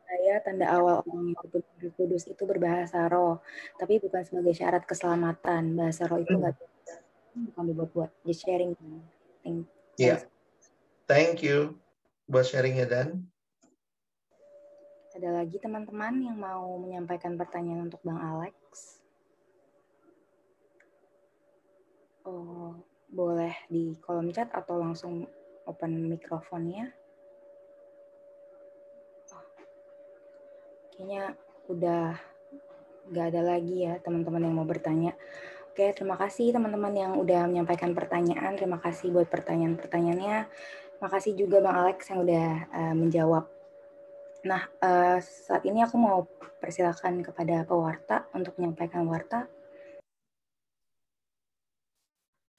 saya, tanda awal orang yang berbentuk kudus itu berbahasa roh, tapi bukan sebagai syarat keselamatan. Bahasa roh itu nggak bukan dibuat-buat. Just sharing. Yeah. Thank you buat sharingnya, Dan. Ada lagi teman-teman yang mau menyampaikan pertanyaan untuk Bang Alex? Oh, boleh di kolom chat atau langsung open mikrofonnya. Kayaknya udah nggak ada lagi ya teman-teman yang mau bertanya. Oke, terima kasih teman-teman yang udah menyampaikan pertanyaan. Terima kasih buat pertanyaan-pertanyaannya. Terima kasih juga Bang Alex yang udah menjawab. Nah, saat ini aku mau persilakan kepada pewarta untuk menyampaikan warta.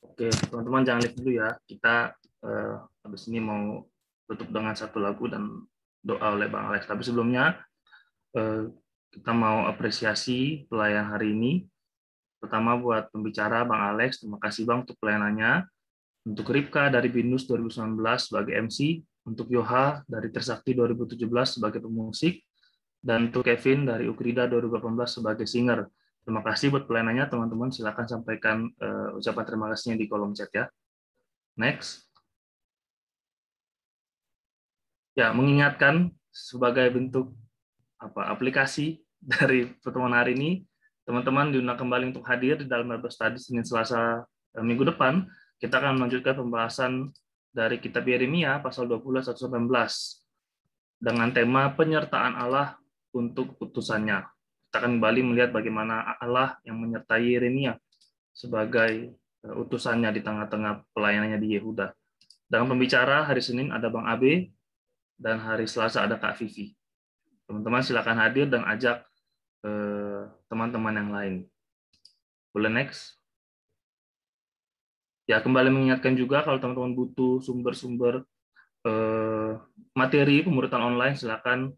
Oke, teman-teman jangan lihat dulu ya. Kita habis ini mau tutup dengan satu lagu dan doa oleh Bang Alex. Tapi sebelumnya kita mau apresiasi pelayan hari ini. Pertama buat pembicara Bang Alex, terima kasih Bang untuk pelayanannya. Untuk Ripka dari Binus 2019 sebagai MC, untuk Yoha dari Trisakti 2017 sebagai pemusik, dan untuk Kevin dari Ukrida 2018 sebagai singer. Terima kasih buat pelayanannya, teman-teman. Silakan sampaikan ucapan terima kasihnya di kolom chat ya. Next. Ya, mengingatkan sebagai bentuk aplikasi dari pertemuan hari ini, teman-teman diundang kembali untuk hadir di dalam Bible Study Senin Selasa minggu depan. Kita akan melanjutkan pembahasan dari kitab Yeremia pasal 20-19 dengan tema penyertaan Allah untuk utusannya. Kita akan kembali melihat bagaimana Allah yang menyertai Yeremia sebagai utusannya di tengah-tengah pelayanannya di Yehuda. Dengan pembicara hari Senin ada Bang Abe dan hari Selasa ada Kak Vivi. Teman-teman silakan hadir dan ajak teman-teman yang lain. Boleh next? Ya, kembali mengingatkan juga kalau teman-teman butuh sumber-sumber materi pemuritan online, silakan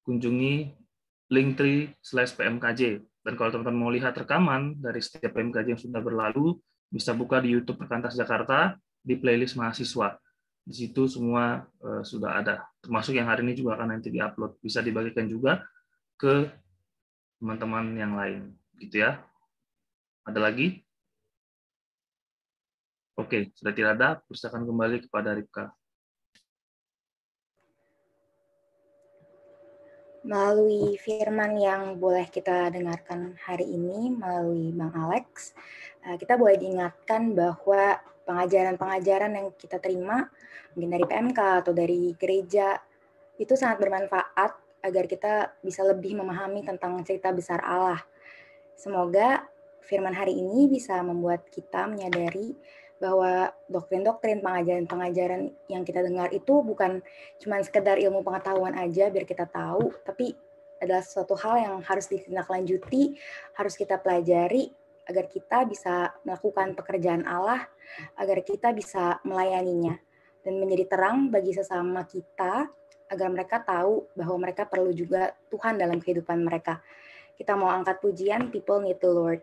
kunjungi linktree/PMKJ. Dan kalau teman-teman mau lihat rekaman dari setiap PMKJ yang sudah berlalu, bisa buka di YouTube Perkantas Jakarta di playlist mahasiswa. Di situ semua sudah ada, termasuk yang hari ini juga akan nanti diupload. Bisa dibagikan juga ke teman-teman yang lain, gitu ya. Ada lagi? Oke, sudah tidak ada, persilakan kembali kepada Ripka. Melalui firman yang boleh kita dengarkan hari ini melalui Bang Alex, kita boleh diingatkan bahwa pengajaran-pengajaran yang kita terima, mungkin dari PMK atau dari gereja, itu sangat bermanfaat agar kita bisa lebih memahami tentang cerita besar Allah. Semoga firman hari ini bisa membuat kita menyadari bahwa doktrin-doktrin pengajaran-pengajaran yang kita dengar itu bukan cuma sekedar ilmu pengetahuan aja biar kita tahu, tapi adalah suatu hal yang harus ditindaklanjuti, harus kita pelajari agar kita bisa melakukan pekerjaan Allah, agar kita bisa melayaninya dan menjadi terang bagi sesama kita agar mereka tahu bahwa mereka perlu juga Tuhan dalam kehidupan mereka. Kita mau angkat pujian People Need the Lord.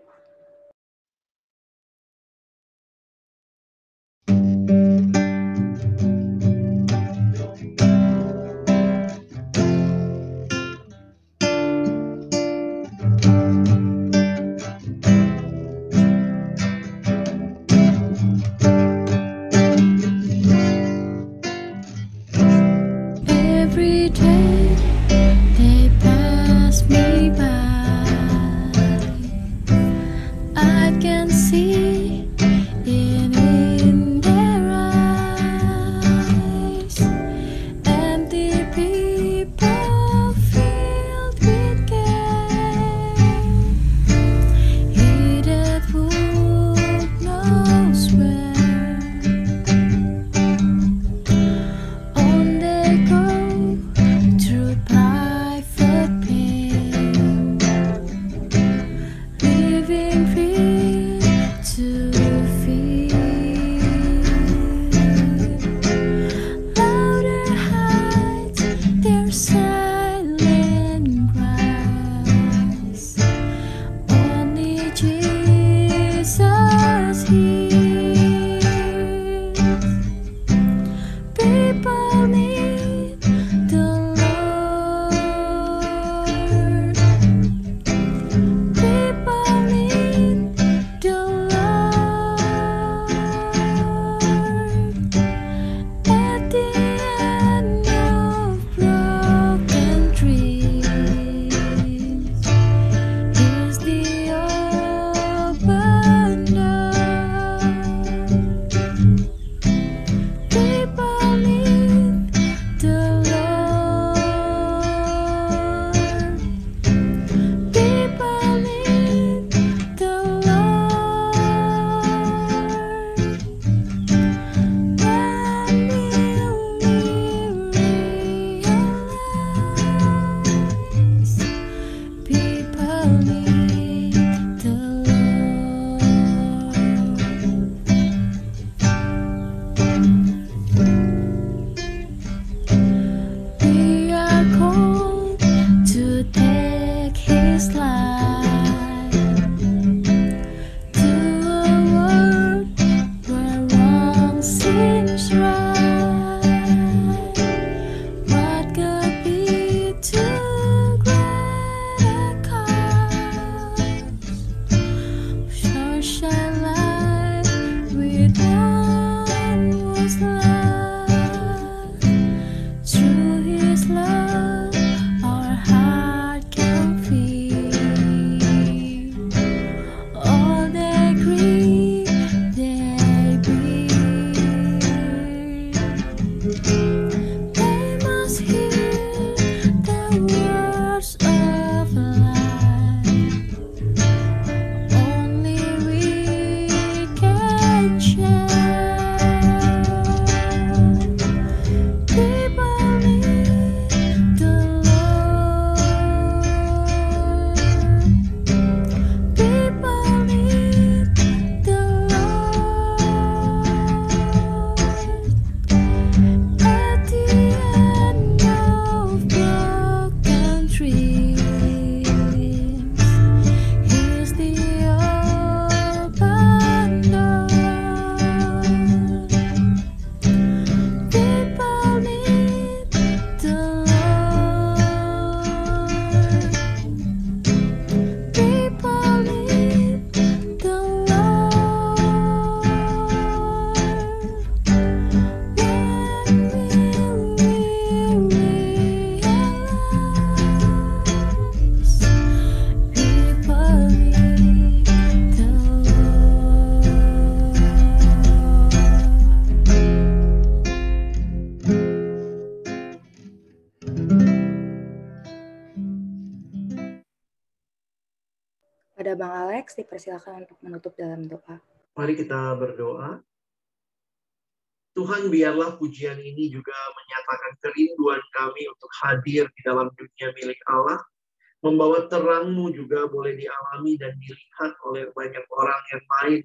Kepada Bang Alex, dipersilakan untuk menutup dalam doa. Mari kita berdoa. Tuhan, biarlah pujian ini juga menyatakan kerinduan kami untuk hadir di dalam dunia milik Allah, membawa terang-Mu juga boleh dialami dan dilihat oleh banyak orang yang lain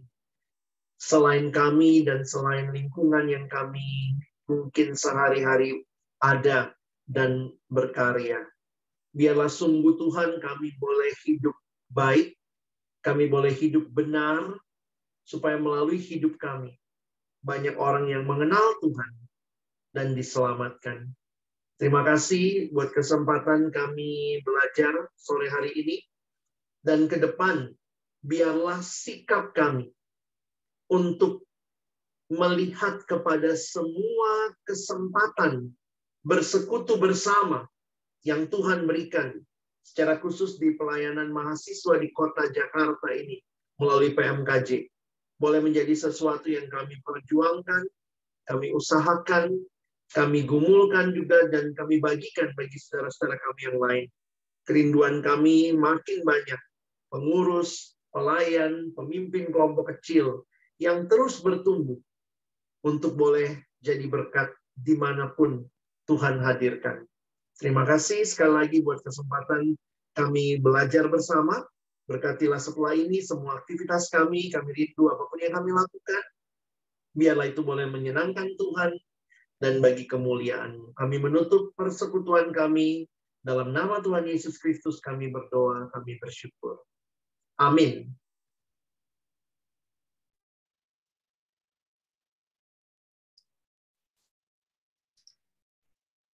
selain kami dan selain lingkungan yang kami mungkin sehari-hari ada dan berkarya. Biarlah sungguh Tuhan kami boleh hidup baik, kami boleh hidup benar, supaya melalui hidup kami banyak orang yang mengenal Tuhan dan diselamatkan. Terima kasih buat kesempatan kami belajar sore hari ini. Dan ke depan, biarlah sikap kami untuk melihat kepada semua kesempatan bersekutu bersama yang Tuhan berikan, secara khusus di pelayanan mahasiswa di kota Jakarta ini, melalui PMKJ. Boleh menjadi sesuatu yang kami perjuangkan, kami usahakan, kami gumulkan juga, dan kami bagikan bagi saudara-saudara kami yang lain. Kerinduan kami makin banyak, pengurus, pelayan, pemimpin kelompok kecil, yang terus bertumbuh untuk boleh jadi berkat dimanapun Tuhan hadirkan. Terima kasih sekali lagi buat kesempatan kami belajar bersama. Berkatilah setelah ini semua aktivitas kami rindu apapun yang kami lakukan. Biarlah itu boleh menyenangkan Tuhan dan bagi kemuliaan. Kami menutup persekutuan kami. Dalam nama Tuhan Yesus Kristus kami berdoa, kami bersyukur. Amin.